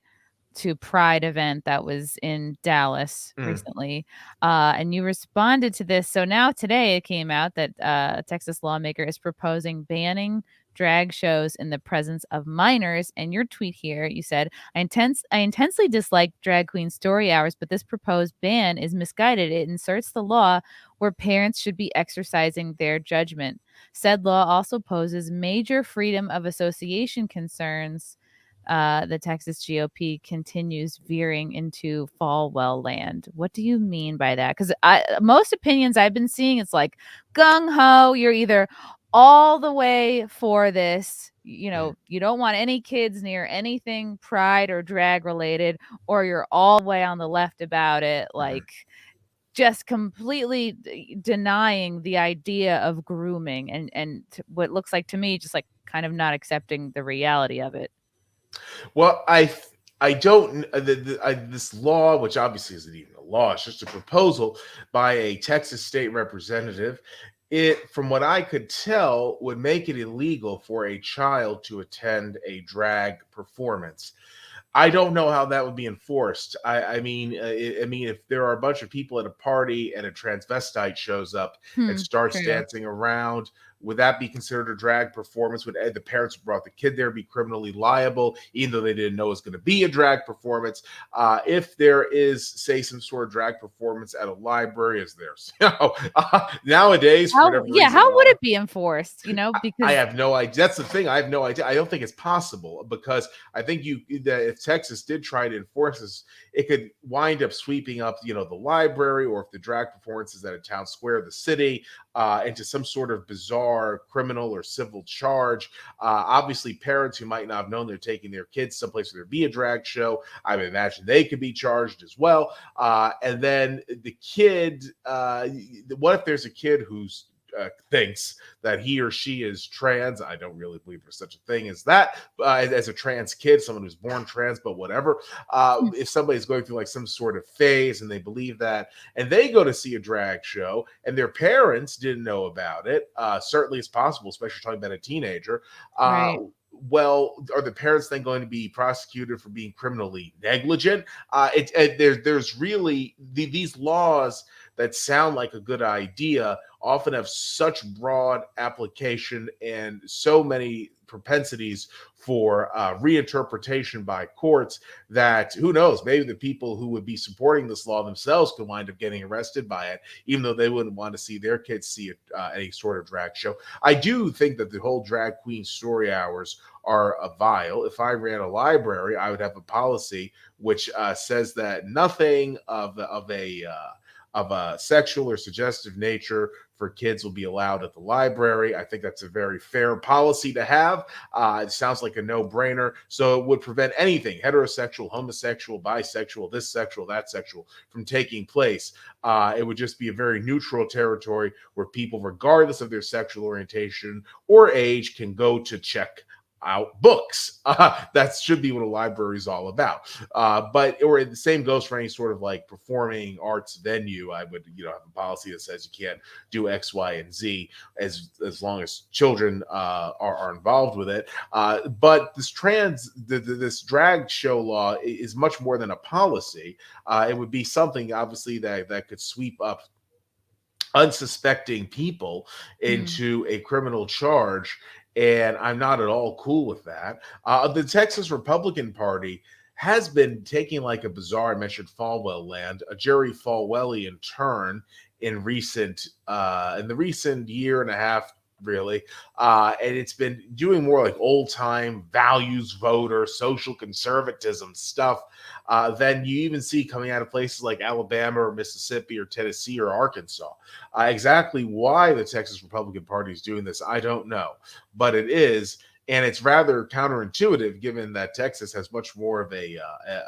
Speaker 1: to Pride event that was in Dallas
Speaker 2: Mm.
Speaker 1: recently, and you responded to this. So now today it came out that a Texas lawmaker is proposing banning drag shows in the presence of minors. And your tweet here, you said, I intensely dislike drag queen story hours, but this proposed ban is misguided. It inserts the law where parents should be exercising their judgment. Said law also poses major freedom of association concerns. The Texas GOP continues veering into Falwell land. What do you mean by that? Because most opinions I've been seeing, it's like gung ho. You're either all the way for this,
Speaker 2: Mm.
Speaker 1: you don't want any kids near anything pride or drag related, or you're all the way on the left about it,
Speaker 2: Mhm.
Speaker 1: like just completely denying the idea of grooming and what looks like to me just like kind of not accepting the reality of it.
Speaker 2: Well, I don't this law, which obviously isn't even a law, it's just a proposal by a Texas state representative. It, from what I could tell, would make it illegal for a child to attend a drag performance. I don't know how that would be enforced. I mean, if there are a bunch of people at a party and a transvestite shows up and starts
Speaker 1: True.
Speaker 2: dancing around, would that be considered a drag performance? Would the parents who brought the kid there be criminally liable, even though they didn't know it was going to be a drag performance? If there is, say, some sort of drag performance at a library, as there's, nowadays, for
Speaker 1: How
Speaker 2: whatever
Speaker 1: yeah,
Speaker 2: reason,
Speaker 1: how would it be enforced,
Speaker 2: I
Speaker 1: because
Speaker 2: have no idea. That's the thing. I have no idea. I don't think it's possible, because I think that if Texas did try to enforce this, it could wind up sweeping up, the library, or if the drag performance is at a town square, the city, into some sort of bizarre criminal or civil charge. Obviously, parents who might not have known they're taking their kids someplace where there be a drag show, I would imagine they could be charged as well. And then the kid, what if there's a kid who's thinks that he or she is trans? I don't really believe there's such a thing as that. As a trans kid, someone who's born trans, but whatever. If somebody's going through like some sort of phase and they believe that, and they go to see a drag show and their parents didn't know about it, certainly it's possible, especially talking about a teenager. Uh,
Speaker 1: right.
Speaker 2: well, are the parents then going to be prosecuted for being criminally negligent? There's really these laws that sound like a good idea often have such broad application and so many propensities for reinterpretation by courts, that who knows, maybe the people who would be supporting this law themselves could wind up getting arrested by it, even though they wouldn't want to see their kids see any sort of drag show. I do think that the whole drag queen story hours are a vile. If I ran a library, I would have a policy which says that nothing of a sexual or suggestive nature for kids will be allowed at the library. I think that's a very fair policy to have. It sounds like a no-brainer. So it would prevent anything heterosexual, homosexual, bisexual, this sexual, that sexual from taking place. It would just be a very neutral territory where people, regardless of their sexual orientation or age, can go to check out books. That should be what a library is all about. Or the same goes for any sort of like performing arts venue. I would, have a policy that says you can't do X, Y, and Z as long as children are involved with it. But this drag show law is much more than a policy. It would be something, obviously, that could sweep up unsuspecting people
Speaker 1: Hmm.
Speaker 2: into a criminal charge. And I'm not at all cool with that. The Texas Republican Party has been taking like a bizarre, I mentioned Falwell land, a Jerry Falwellian turn in the recent year and a half, really. And it's been doing more like old time values voter, social conservatism stuff than you even see coming out of places like Alabama or Mississippi or Tennessee or Arkansas. Exactly why the Texas Republican Party is doing this, I don't know, but it is. And it's rather counterintuitive given that Texas has much more of a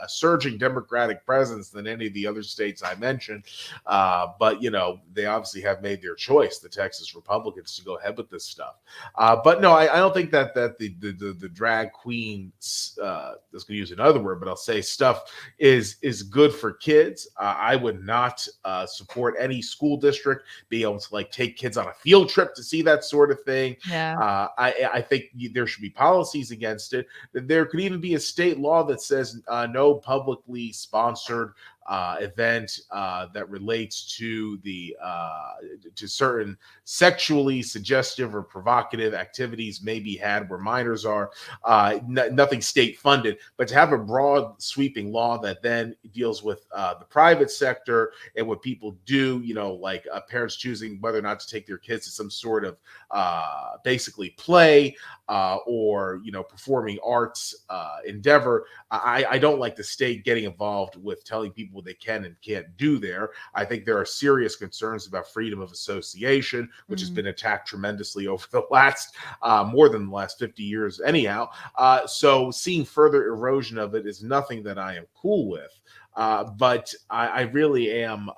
Speaker 2: surging Democratic presence than any of the other states I mentioned. But, they obviously have made their choice, the Texas Republicans, to go ahead with this stuff. But no, I don't think that the drag queen, let's use another word, but I'll say stuff is good for kids. I would not support any school district being able to like take kids on a field trip to see that sort of thing.
Speaker 1: Yeah.
Speaker 2: I think there should be policies against it. There could even be a state law that says no publicly sponsored event that relates to to certain sexually suggestive or provocative activities may be had where minors are. Nothing state funded, but to have a broad sweeping law that then deals with the private sector and what people do, like parents choosing whether or not to take their kids to some sort of basically play or performing arts endeavor. I don't like the state getting involved with telling people what they can and can't do there. I think there are serious concerns about freedom of association, which has been attacked tremendously over the last more than the last 50 years anyhow. So seeing further erosion of it is nothing that I am cool with. But I really am.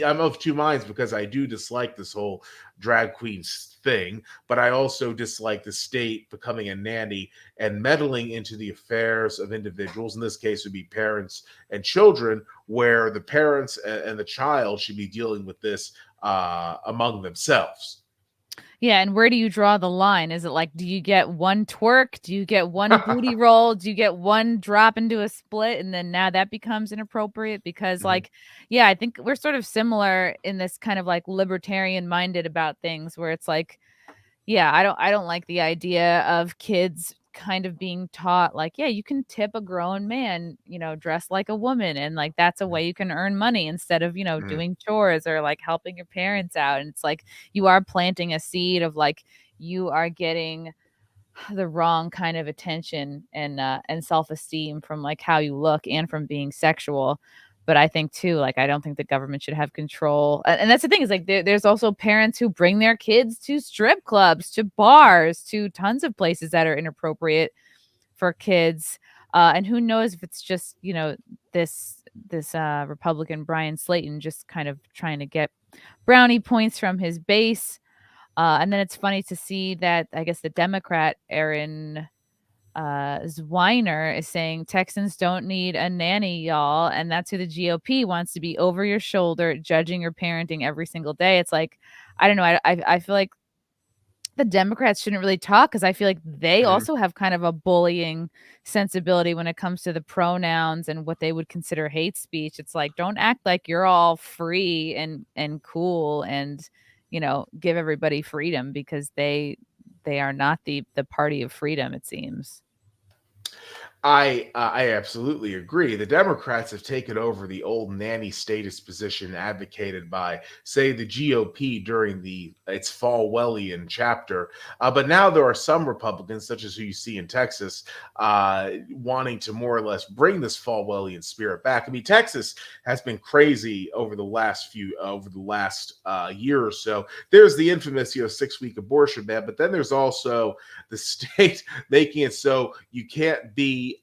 Speaker 2: I'm of two minds because I do dislike this whole drag queens thing, but I also dislike the state becoming a nanny and meddling into the affairs of individuals. In this case, would be parents and children, where the parents and the child should be dealing with this among themselves.
Speaker 1: Yeah, and where do you draw the line? Is it like, do you get one twerk? Do you get one booty roll? Do you get one drop into a split? And then now that becomes inappropriate because,
Speaker 2: Mhm.
Speaker 1: like, yeah, I think we're sort of similar in this kind of like libertarian minded about things where it's like, yeah, I don't like the idea of kids kind of being taught like, yeah, you can tip a grown man, dressed like a woman and like that's a way you can earn money instead of,
Speaker 2: Mhm.
Speaker 1: doing chores or like helping your parents out. And it's like you are planting a seed of like you are getting the wrong kind of attention and self-esteem from like how you look and from being sexual. But I think too, like I don't think the government should have control. And that's the thing is like there's also parents who bring their kids to strip clubs, to bars, to tons of places that are inappropriate for kids. And who knows if it's just, this Republican Brian Slayton just kind of trying to get brownie points from his base. And then it's funny to see that I guess the Democrat Aaron Zwiner is saying Texans don't need a nanny, y'all, and that's who the GOP wants to be over your shoulder, judging your parenting every single day. It's like I don't know. I feel like the Democrats shouldn't really talk because I feel like they
Speaker 2: Mhm.
Speaker 1: also have kind of a bullying sensibility when it comes to the pronouns and what they would consider hate speech. It's like don't act like you're all free and cool and give everybody freedom because they are not the party of freedom, it seems.
Speaker 2: I absolutely agree. The Democrats have taken over the old nanny status position advocated by, say, the GOP during its Falwellian chapter. But now there are some Republicans, such as who you see in Texas, wanting to more or less bring this Falwellian spirit back. I mean, Texas has been crazy over the last year or so. There's the infamous, 6-week abortion ban, but then there's also the state making it so you can't be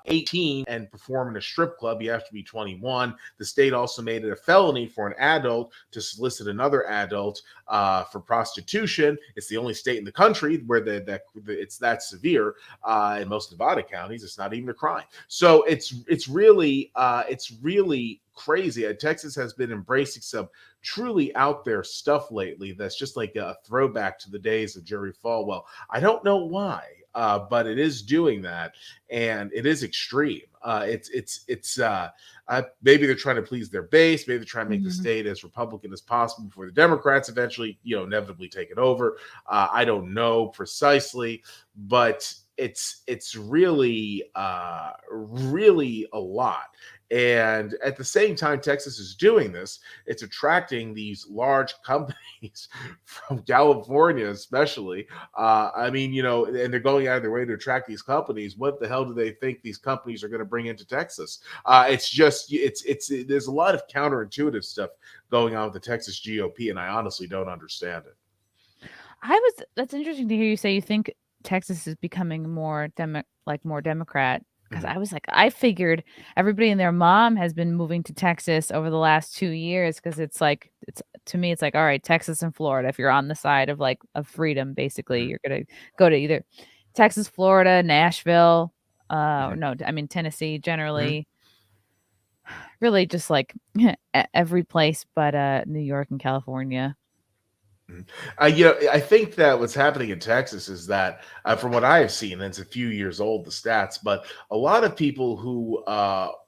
Speaker 2: 18 and perform in a strip club. You have to be 21. The state also made it a felony for an adult to solicit another adult for prostitution. It's the only state in the country where it's that severe. In most Nevada counties, it's not even a crime. So it's really crazy. Texas has been embracing some truly out there stuff lately that's just like a throwback to the days of Jerry Falwell. I don't know why, but it is doing that, and it is extreme. Maybe they're trying to please their base. Maybe they're trying to make the
Speaker 1: Mhm.
Speaker 2: state as Republican as possible before the Democrats eventually, inevitably take it over. I don't know precisely, but it's really really a lot. And at the same time Texas is doing this, it's attracting these large companies from California especially. I mean, you know, and they're going out of their way to attract these companies. What the hell do they think these companies are going to bring into Texas? It's just it's there's a lot of counterintuitive stuff going on with the Texas GOP, and I honestly don't understand it.
Speaker 1: That's interesting to hear you say you think Texas is becoming more more Democrat, because
Speaker 2: Mhm.
Speaker 1: I was like, I figured everybody and their mom has been moving to Texas over the last 2 years, because it's like, it's to me, it's like, all right, Texas and Florida. If you're on the side of like of freedom, basically,
Speaker 2: Mhm.
Speaker 1: you're gonna go to either Texas, Florida, Nashville,
Speaker 2: Mhm.
Speaker 1: no, I mean Tennessee
Speaker 2: Mhm.
Speaker 1: generally, really just like every place but New York and California.
Speaker 2: Mhm. You know, I think that what's happening in Texas is that, from what I have seen, and it's a few years old, the stats, but a lot of people who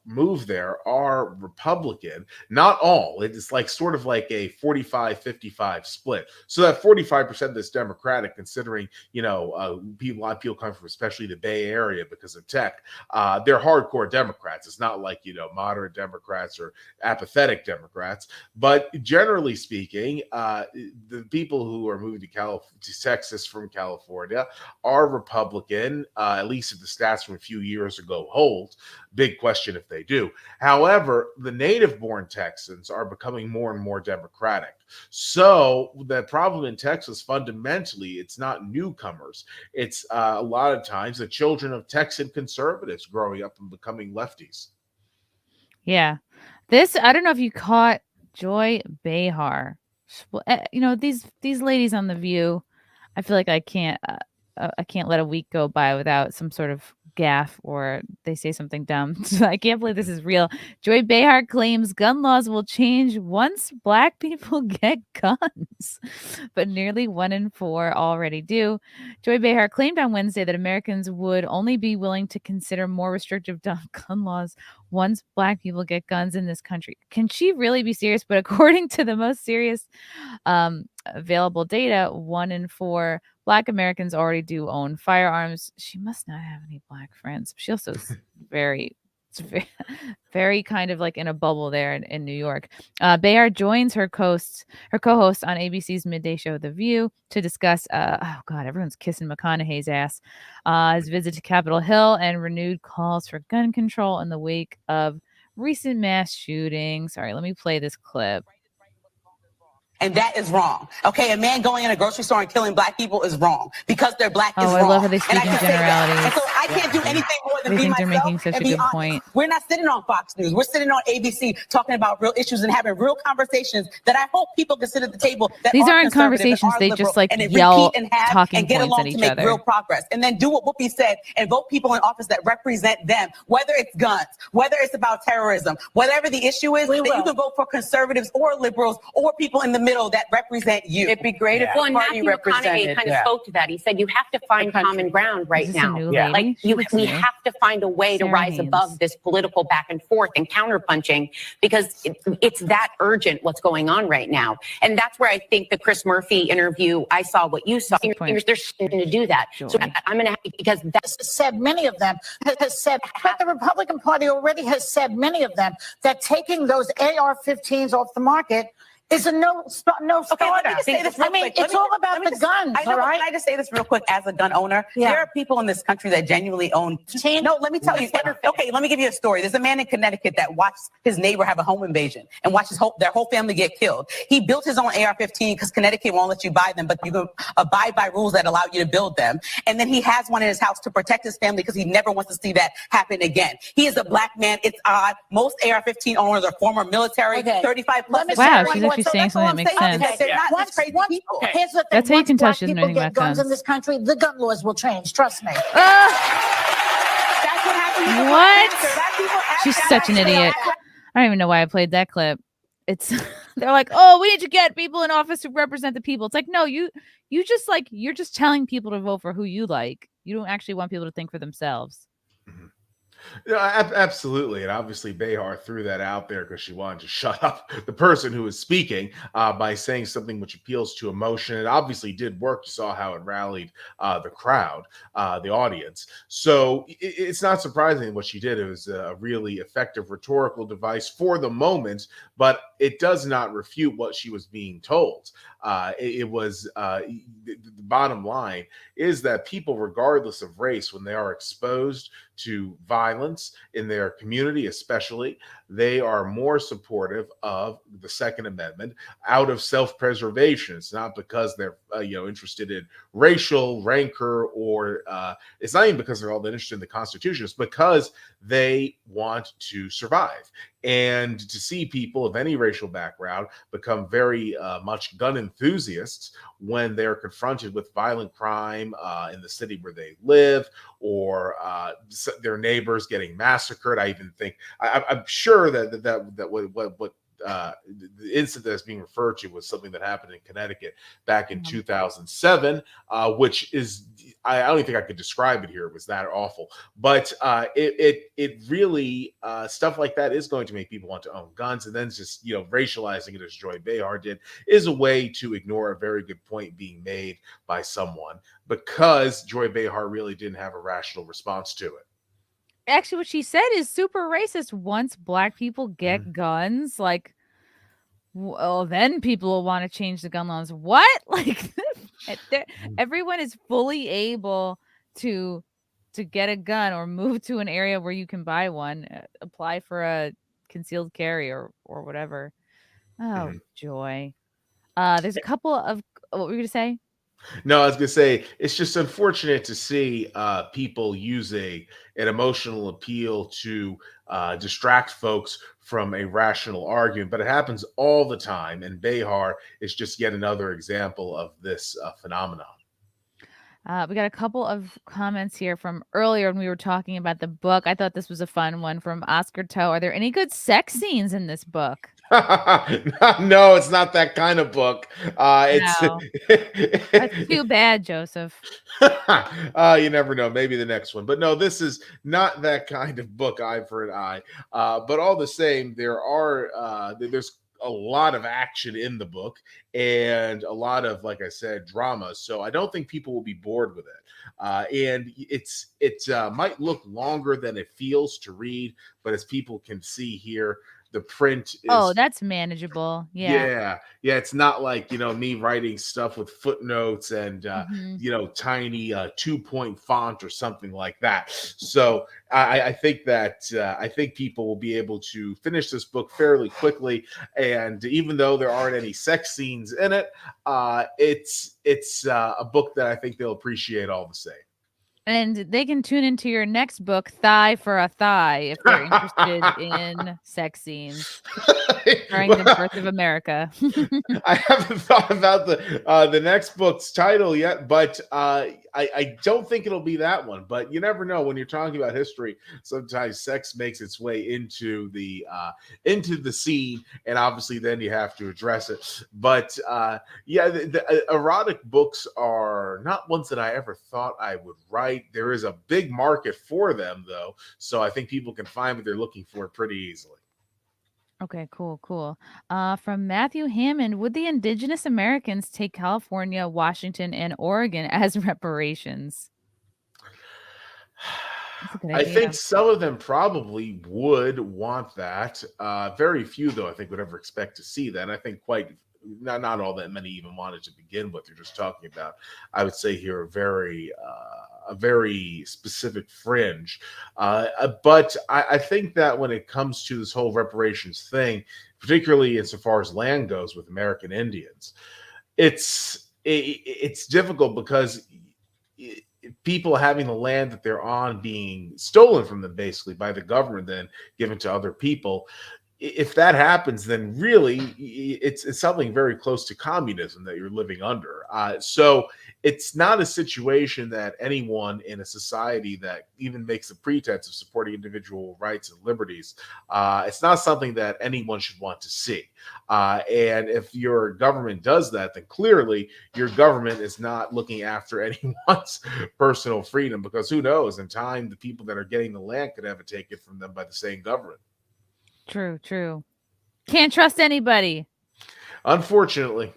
Speaker 2: move there are Republican. Not all. It's like sort of like a 45-55 split. So that 45% that's Democratic, considering, you know, people, a lot of people come from especially the Bay Area because of tech. They're hardcore Democrats. It's not like, you know, moderate Democrats or apathetic Democrats. But generally speaking, the people who are moving to Texas from California are Republican, at least if the stats from a few years ago hold. Big question if they do. However, the native born Texans are becoming more and more Democratic. So the problem in Texas, fundamentally, it's not newcomers. It's a lot of times the children of Texan conservatives growing up and becoming lefties.
Speaker 1: Yeah. This, I don't know if you caught Joy Behar. You know, these ladies on The View, I feel like I can't let a week go by without some sort of gaffe or they say something dumb. So I can't believe this is real. Joy Behar claims gun laws will change once black people get guns, but nearly 1 in 4 already do. Joy Behar claimed on Wednesday that Americans would only be willing to consider more restrictive gun laws once black people get guns in this country. Can she really be serious? But according to the most serious available data, 1 in 4 black Americans already do own firearms. She must not have any black friends. She also is very, it's very, very kind of like in a bubble there in New York. Bayard joins her co-host on ABC's midday show, The View, to discuss, oh God, everyone's kissing McConaughey's ass, his visit to Capitol Hill and renewed calls for gun control in the wake of recent mass shootings. Sorry, let me play this clip.
Speaker 3: And that is wrong. Okay, a man going in a grocery store and killing black people is wrong because they're black is
Speaker 1: Oh,
Speaker 3: wrong.
Speaker 1: I love how they
Speaker 3: And
Speaker 1: speak
Speaker 3: I
Speaker 1: in
Speaker 3: can say that. And
Speaker 1: generalities.
Speaker 3: so I can't do anything more than
Speaker 1: They
Speaker 3: be
Speaker 1: think they're
Speaker 3: myself
Speaker 1: making such
Speaker 3: and
Speaker 1: a
Speaker 3: be
Speaker 1: good
Speaker 3: honest.
Speaker 1: point.
Speaker 3: We're not sitting on Fox News. We're sitting on ABC talking about real issues and having real conversations that I hope people can sit at the table that
Speaker 1: These
Speaker 3: are
Speaker 1: aren't
Speaker 3: conservative, that
Speaker 1: conversations.
Speaker 3: are
Speaker 1: They
Speaker 3: liberal,
Speaker 1: just like
Speaker 3: and then
Speaker 1: yell
Speaker 3: repeat and have
Speaker 1: talking
Speaker 3: and get
Speaker 1: points at
Speaker 3: along
Speaker 1: each
Speaker 3: to make
Speaker 1: other.
Speaker 3: real progress. And then do what Whoopi said and vote people in office that represent them, whether it's guns, whether it's about terrorism, whatever the issue is, that you can vote for conservatives or liberals or people in the middle that represent you.
Speaker 4: It'd be great if
Speaker 5: Well, and
Speaker 4: party
Speaker 5: Matthew McConaughey
Speaker 4: represented.
Speaker 5: kind of spoke to that. He said you have to find common ground
Speaker 1: Is
Speaker 5: right
Speaker 1: this
Speaker 5: now.
Speaker 1: a new lady?
Speaker 5: Like
Speaker 1: She looks
Speaker 5: we
Speaker 1: new.
Speaker 5: have to find a way to
Speaker 1: Sarah
Speaker 5: rise
Speaker 1: Haynes.
Speaker 5: above this political back and forth and counterpunching, because it's that urgent what's going on right now. And that's where I think the Chris Murphy interview, I saw what you saw.
Speaker 1: What's the point?
Speaker 5: There's going to do that.
Speaker 1: Joy.
Speaker 5: So I'm going to have, because that's
Speaker 6: said many of them has said, but the Republican Party already has said many of them that taking those AR-15s off the market is a no starter.
Speaker 3: Okay, let me just say this real
Speaker 6: I mean,
Speaker 3: quick. Let
Speaker 6: it's
Speaker 3: me
Speaker 6: all
Speaker 3: just-
Speaker 6: about
Speaker 3: let me
Speaker 6: the
Speaker 3: just-
Speaker 6: guns,
Speaker 3: I know,
Speaker 6: all
Speaker 3: but
Speaker 6: right?
Speaker 3: Can I just say this real quick as a gun owner?
Speaker 6: Yeah.
Speaker 3: There are people in this country that genuinely own. No, let me tell you. Okay, let me give you a story. There's a man in Connecticut that watched his neighbor have a home invasion and watched their whole family get killed. He built his own AR-15 because Connecticut won't let you buy them, but you can abide by rules that allow you to build them. And then he has one in his house to protect his family because he never wants to see that happen again. He is a black man. It's odd. Most AR-15 owners are former military,
Speaker 6: Okay.
Speaker 3: 35 plus.
Speaker 6: Let me
Speaker 1: Wow,
Speaker 6: say
Speaker 1: she's
Speaker 6: one
Speaker 1: actually
Speaker 6: more.
Speaker 1: saying
Speaker 6: That's all
Speaker 1: something
Speaker 6: I'm
Speaker 1: that makes
Speaker 6: saying.
Speaker 1: sense.
Speaker 3: They're not
Speaker 6: Once-
Speaker 3: these crazy
Speaker 6: once-
Speaker 3: people.
Speaker 6: Here's the thing.
Speaker 1: That's how you
Speaker 6: Once
Speaker 1: can tell
Speaker 6: black
Speaker 1: she doesn't know
Speaker 6: people
Speaker 1: anything
Speaker 6: get
Speaker 1: about
Speaker 6: guns in
Speaker 1: guns.
Speaker 6: this country, the gun laws will change. Trust me.
Speaker 3: That's what happened. with the
Speaker 1: What?
Speaker 3: Black Panther. Black people have
Speaker 1: She's
Speaker 3: that
Speaker 1: such an
Speaker 3: actually.
Speaker 1: idiot. I don't even know why I played that clip. It's they're like, oh, we need to get people in office who represent the people. It's like, no, you just like you're just telling people to vote for who you like. You don't actually want people to think for themselves.
Speaker 2: Mhm. Absolutely. And obviously, Behar threw that out there because she wanted to shut up the person who was speaking by saying something which appeals to emotion. It obviously did work. You saw how it rallied the crowd, the audience. So it's not surprising what she did. It was a really effective rhetorical device for the moment, but it does not refute what she was being told. It was the bottom line is that people, regardless of race, when they are exposed to violence in their community, especially, they are more supportive of the Second Amendment out of self-preservation. It's not because they're interested in racial rancor, or it's not even because they're all that interested in the Constitution. It's because they want to survive. And to see people of any racial background become very much gun enthusiasts when they're confronted with violent crime in the city where they live, or their neighbors getting massacred. I even think I'm sure that what the incident that's being referred to was something that happened in Connecticut back in 2007, which is, I don't even think I could describe it here. It was that awful. But it really, stuff like that is going to make people want to own guns. And then just, racializing it as Joy Behar did is a way to ignore a very good point being made by someone, because Joy Behar really didn't have a rational response to it.
Speaker 1: Actually, what she said is super racist. Once Black people get guns, like, well, then people will want to change the gun laws. What? Like, everyone is fully able to get a gun or move to an area where you can buy one, apply for a concealed carry or whatever. Oh, Joy. There's a couple of, what were you gonna say?
Speaker 2: No, I was gonna say it's just unfortunate to see people using an emotional appeal to distract folks from a rational argument, but it happens all the time, and Behar is just yet another example of this phenomenon.
Speaker 1: We got a couple of comments here from earlier when we were talking about the book. I thought this was a fun one from Oscar Toe. Are there any good sex scenes in this book?
Speaker 2: No, it's not that kind of book.
Speaker 1: No. That's too bad, Joseph.
Speaker 2: You never know. Maybe the next one. But no, this is not that kind of book, eye for an eye. But all the same, there's a lot of action in the book and a lot of, like I said, drama. So I don't think people will be bored with it. And it might look longer than it feels to read, but as people can see here, the print is,
Speaker 1: that's manageable. Yeah.
Speaker 2: yeah. It's not like, me writing stuff with footnotes and, tiny 2-point font or something like that. So I think that I think people will be able to finish this book fairly quickly. And even though there aren't any sex scenes in it, it's a book that I think they'll appreciate all the same.
Speaker 1: And they can tune into your next book, Thigh for a Thigh, if they're interested in sex scenes during the birth of America.
Speaker 2: I haven't thought about the next book's title yet, but I don't think it'll be that one. But you never know when you're talking about history. Sometimes sex makes its way into the scene, and obviously then you have to address it. But the erotic books are not ones that I ever thought I would write. There is a big market for them, though, so I think people can find what they're looking for pretty easily.
Speaker 1: Okay, cool. From Matthew Hammond, would the indigenous Americans take California, Washington, and Oregon as reparations? That's a good
Speaker 2: I
Speaker 1: idea.
Speaker 2: think some of them probably would want that. Very few, though, I think would ever expect to see that. And I think not all that many even wanted to begin with. You're just talking about, I would say here, a very specific fringe. But I think that when it comes to this whole reparations thing, particularly insofar as land goes with American Indians, it's difficult because people having the land that they're on being stolen from them basically by the government, then given to other people, if that happens, then really it's something very close to communism that you're living under. So it's not a situation that anyone in a society that even makes a pretense of supporting individual rights and liberties, it's not something that anyone should want to see. And if your government does that, then clearly your government is not looking after anyone's personal freedom, because who knows, in time, the people that are getting the land could have it taken from them by the same government.
Speaker 1: True. Can't trust anybody.
Speaker 2: Unfortunately.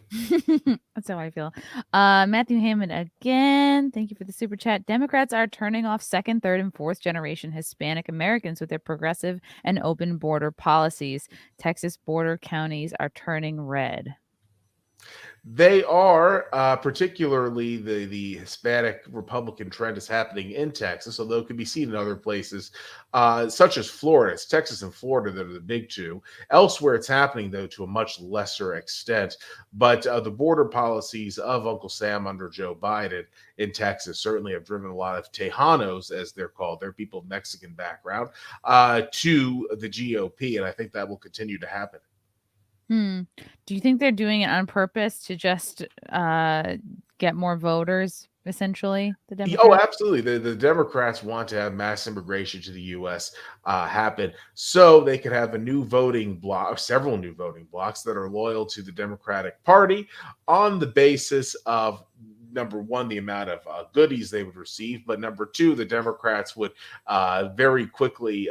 Speaker 1: That's how I feel. Matthew Hammond again. Thank you for the super chat. Democrats are turning off second, third, and fourth generation Hispanic Americans with their progressive and open border policies. Texas border counties are turning red.
Speaker 2: They are, particularly the Hispanic Republican trend is happening in Texas, although it can be seen in other places, such as Florida. It's Texas and Florida that are the big two. Elsewhere, it's happening, though, to a much lesser extent. But the border policies of Uncle Sam under Joe Biden in Texas certainly have driven a lot of Tejanos, as they're called. They're people of Mexican background, to the GOP, and I think that will continue to happen.
Speaker 1: Do you think they're doing it on purpose to just get more voters, essentially? The Democrats?
Speaker 2: Oh, absolutely. The Democrats want to have mass immigration to the U.S. Happen so they could have a new voting block, several new voting blocks that are loyal to the Democratic Party on the basis of, number one, the amount of goodies they would receive, but number two, the Democrats would very quickly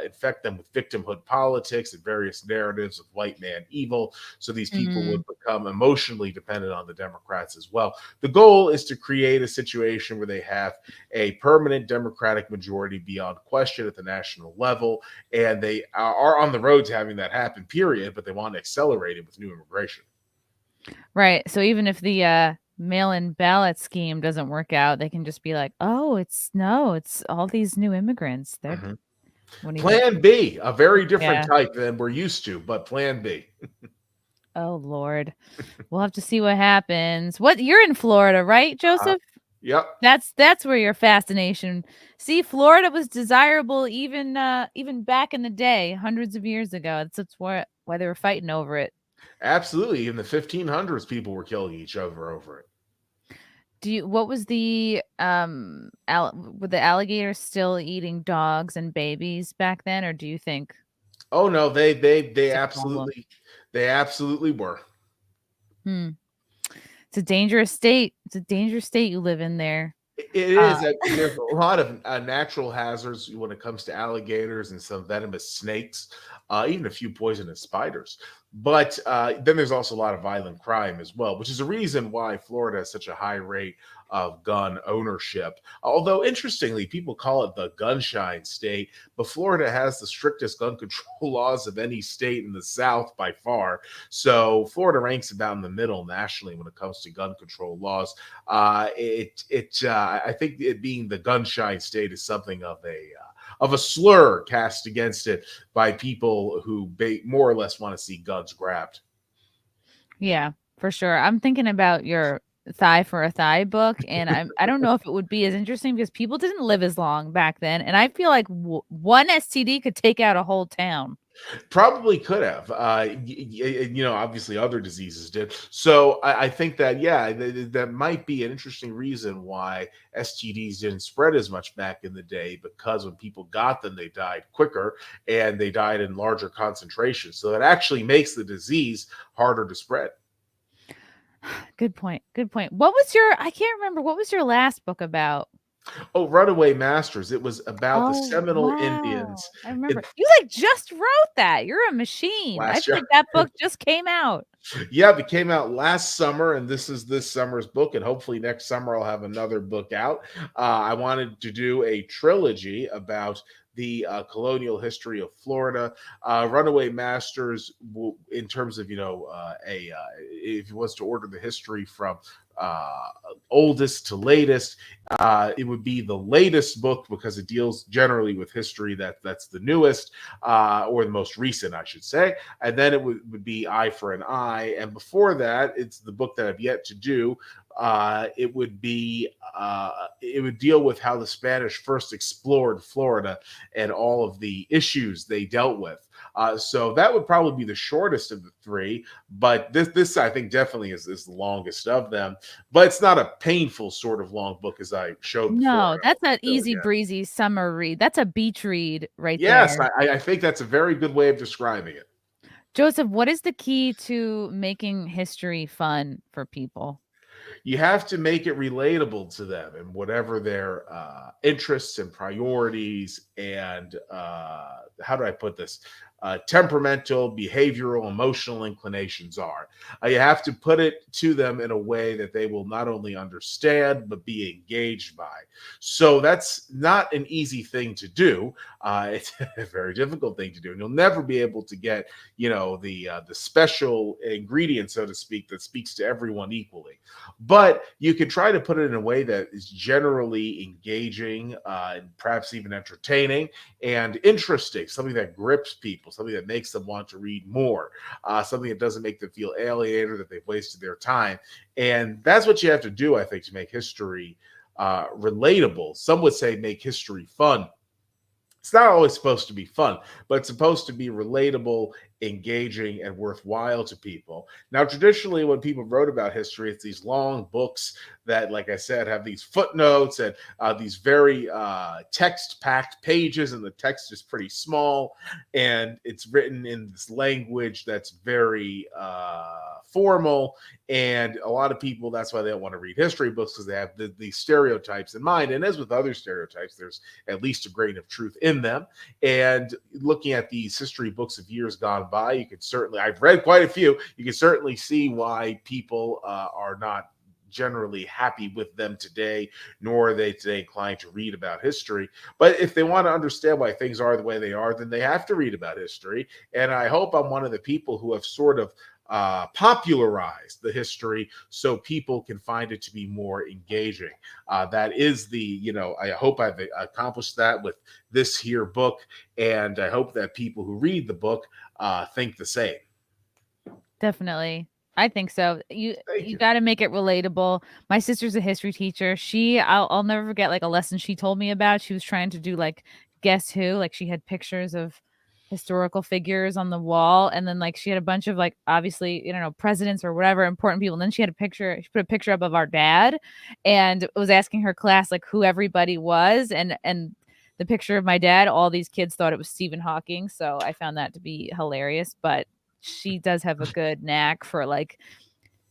Speaker 2: infect them with victimhood politics and various narratives of white man evil. So these people would become emotionally dependent on the Democrats as well. The goal is to create a situation where they have a permanent Democratic majority beyond question at the national level, and they are on the road to having that happen, period, but they want to accelerate it with new immigration.
Speaker 1: Right. So even if the mail-in ballot scheme doesn't work out, they can just be like, "Oh, it's all these new immigrants." They're
Speaker 2: Plan B, a very different type than we're used to, but Plan B.
Speaker 1: Oh Lord, we'll have to see what happens. You're in Florida, right, Joseph?
Speaker 2: Yep.
Speaker 1: That's where your fascination. See, Florida was desirable even back in the day, hundreds of years ago. That's why they were fighting over it.
Speaker 2: Absolutely. In the 1500s, people were killing each other over it.
Speaker 1: What was the were the alligators still eating dogs and babies back then, or do you think?
Speaker 2: Oh no, they absolutely were.
Speaker 1: It's a dangerous state. It's a dangerous state you live in there.
Speaker 2: It is. There's a lot of natural hazards when it comes to alligators and some venomous snakes, even a few poisonous spiders. But then there's also a lot of violent crime as well, which is a reason why Florida has such a high rate of gun ownership. Although, interestingly, people call it the gunshine state, but Florida has the strictest gun control laws of any state in the South by far. So Florida ranks about in the middle nationally when it comes to gun control laws. I think it being the gunshine state is something of a slur cast against it by people who more or less want to see guns grabbed.
Speaker 1: Yeah, for sure. I'm thinking about your Thigh for a Thigh book, and I don't know if it would be as interesting because people didn't live as long back then, and I feel like one STD could take out a whole town.
Speaker 2: Probably could have. Obviously other diseases did. So I think that, that might be an interesting reason why STDs didn't spread as much back in the day, because when people got them, they died quicker and they died in larger concentrations. So that actually makes the disease harder to spread.
Speaker 1: Good point. I can't remember. What was your last book about?
Speaker 2: Oh, Runaway Masters. It was about the Seminole Indians.
Speaker 1: I remember. You just wrote that. You're a machine. I feel like that book just came out.
Speaker 2: Yeah, it came out last summer, and this is this summer's book, and hopefully next summer I'll have another book out. I wanted to do a trilogy about the colonial history of Florida. Runaway Masters, in terms of, if he was to order the history from oldest to latest. It would be the latest book because it deals generally with history. That's the newest, or the most recent, I should say. And then it would be Eye for an Eye. And before that, it's the book that I've yet to do. It would deal with how the Spanish first explored Florida and all of the issues they dealt with. So that would probably be the shortest of the three, but this I think definitely is the longest of them. But it's not a painful sort of long book as I showed before.
Speaker 1: No, that's an easy breezy summer read. That's a beach read right
Speaker 2: yes,
Speaker 1: there.
Speaker 2: I think that's a very good way of describing it.
Speaker 1: Joseph, what is the key to making history fun for people?
Speaker 2: You have to make it relatable to them and whatever their interests and priorities and how do I put this? Temperamental, behavioral, emotional inclinations are. You have to put it to them in a way that they will not only understand, but be engaged by. So that's not an easy thing to do. It's a very difficult thing to do. And you'll never be able to get, the special ingredient, so to speak, that speaks to everyone equally. But you can try to put it in a way that is generally engaging, and perhaps even entertaining and interesting, something that grips people, something that makes them want to read more, something that doesn't make them feel alienated or that they've wasted their time. And that's what you have to do, I think, to make history relatable. Some would say make history fun. It's not always supposed to be fun, but it's supposed to be relatable, engaging, and worthwhile to people. Now, traditionally, when people wrote about history, it's these long books that, like I said, have these footnotes and these very text-packed pages, and the text is pretty small, and it's written in this language that's very formal. And a lot of people, that's why they don't want to read history books, because they have these stereotypes in mind. And as with other stereotypes, there's at least a grain of truth in them. And looking at these history books of years gone by, you could certainly, I've read quite a few, you can certainly see why people are not generally happy with them today, nor are they today inclined to read about history. But if they want to understand why things are the way they are, then they have to read about history. And I hope I'm one of the people who have sort of popularized the history so people can find it to be more engaging. That is I hope I've accomplished that with this here book, and I hope that people who read the book think the same.
Speaker 1: Definitely. I think so. You got to make it relatable. My sister's a history teacher. I'll never forget like a lesson she told me about. She was trying to do like Guess Who, like she had pictures of historical figures on the wall, and then like she had a bunch of like obviously presidents or whatever important people, and then she put a picture up of our dad and was asking her class like who everybody was, and the picture of my dad, all these kids thought it was Stephen Hawking, so I found that to be hilarious. But she does have a good knack for like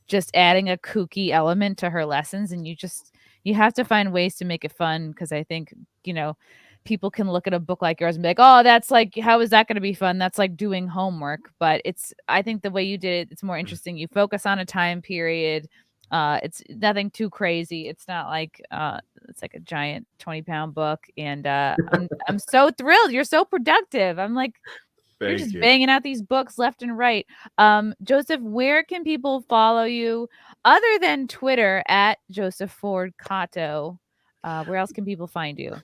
Speaker 1: just adding a kooky element to her lessons, and you have to find ways to make it fun, because I think people can look at a book like yours and be like, oh, that's like, how is that going to be fun? That's like doing homework. But I think the way you did it, it's more interesting. You focus on a time period. It's nothing too crazy. It's not like it's like a giant 20-pound book. And I'm so thrilled. You're so productive. I'm like, you're just banging out these books left and right. Joseph, where can people follow you other than Twitter at Joseph Ford Cotto? Where else can people find you?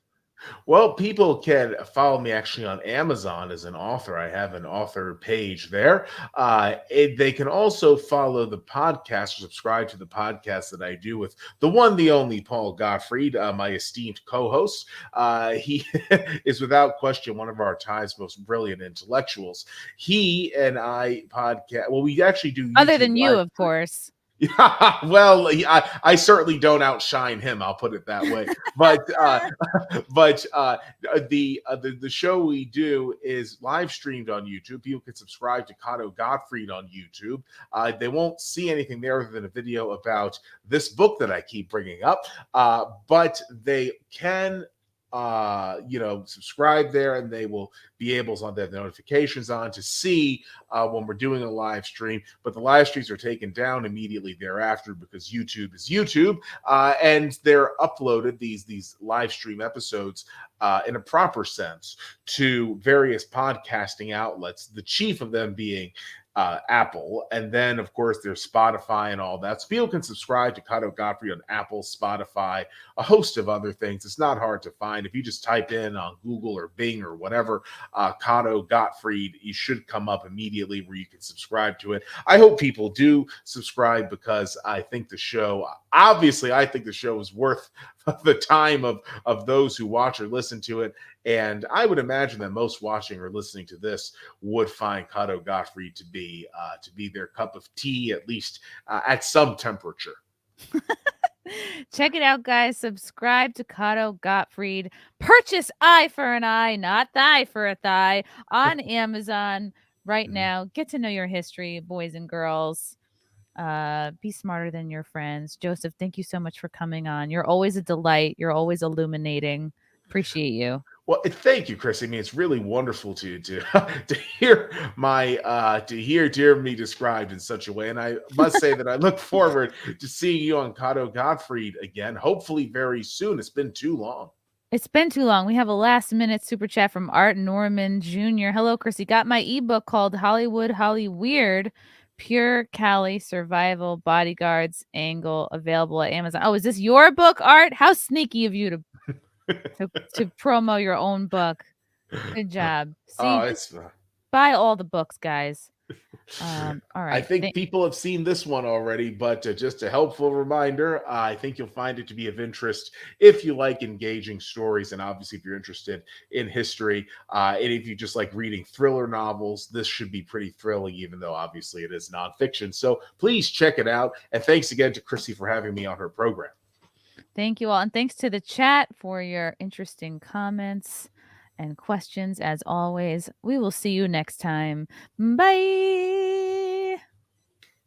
Speaker 2: Well, people can follow me actually on Amazon as an author. I have an author page there. They can also follow the podcast, or subscribe to the podcast that I do with the one, the only Paul Gottfried, my esteemed co-host. He is without question one of our time's most brilliant intellectuals. He and I podcast. Well, we actually do.
Speaker 1: Other than you, of course.
Speaker 2: Yeah, well, I certainly don't outshine him. I'll put it that way. But the show we do is live streamed on YouTube. People can subscribe to Cotto Gottfried on YouTube. They won't see anything there other than a video about this book that I keep bringing up. But they can subscribe there, and they will be able to have the notifications on to see when we're doing a live stream. But the live streams are taken down immediately thereafter, because YouTube is YouTube, and they're uploaded, these live stream episodes, in a proper sense, to various podcasting outlets, the chief of them being Apple. And then, of course, there's Spotify and all that. So people can subscribe to Cotto Gottfried on Apple, Spotify, a host of other things. It's not hard to find. If you just type in on Google or Bing or whatever, Cotto Gottfried, you should come up immediately where you can subscribe to it. I hope people do subscribe because I think the show, obviously, I think the show is worth the time of those who watch or listen to it. And I would imagine that most watching or listening to this would find Cotto Gottfried to be their cup of tea, at least at some temperature.
Speaker 1: Check it out, guys. Subscribe to Cotto Gottfried. Purchase Eye for an Eye, not Thigh for a Thigh, on Amazon right now. Get to know your history, boys and girls. Be smarter than your friends. Joseph, thank you so much for coming on. You're always a delight. You're always illuminating. Appreciate you.
Speaker 2: Well, thank you, Chris. I mean, it's really wonderful to hear hear me described in such a way. And I must say that I look forward to seeing you on Cotto Gottfried again, hopefully very soon. It's been too long.
Speaker 1: It's been too long. We have a last minute super chat from Art Norman Jr. Hello, Chrissy. Got my ebook called Hollywood Holly Weird, Pure Cali Survival Bodyguards Angle, available at Amazon. Oh, is this your book, Art? How sneaky of you to promo your own book. Good job. See, buy all the books, guys. All right.
Speaker 2: I think people have seen this one already, but just a helpful reminder, I think you'll find it to be of interest if you like engaging stories, and obviously if you're interested in history, and if you just like reading thriller novels, this should be pretty thrilling, even though obviously it is nonfiction. So please check it out, and thanks again to Chrissy for having me on her program.
Speaker 1: Thank you all. And thanks to the chat for your interesting comments and questions. As always, we will see you next time. Bye.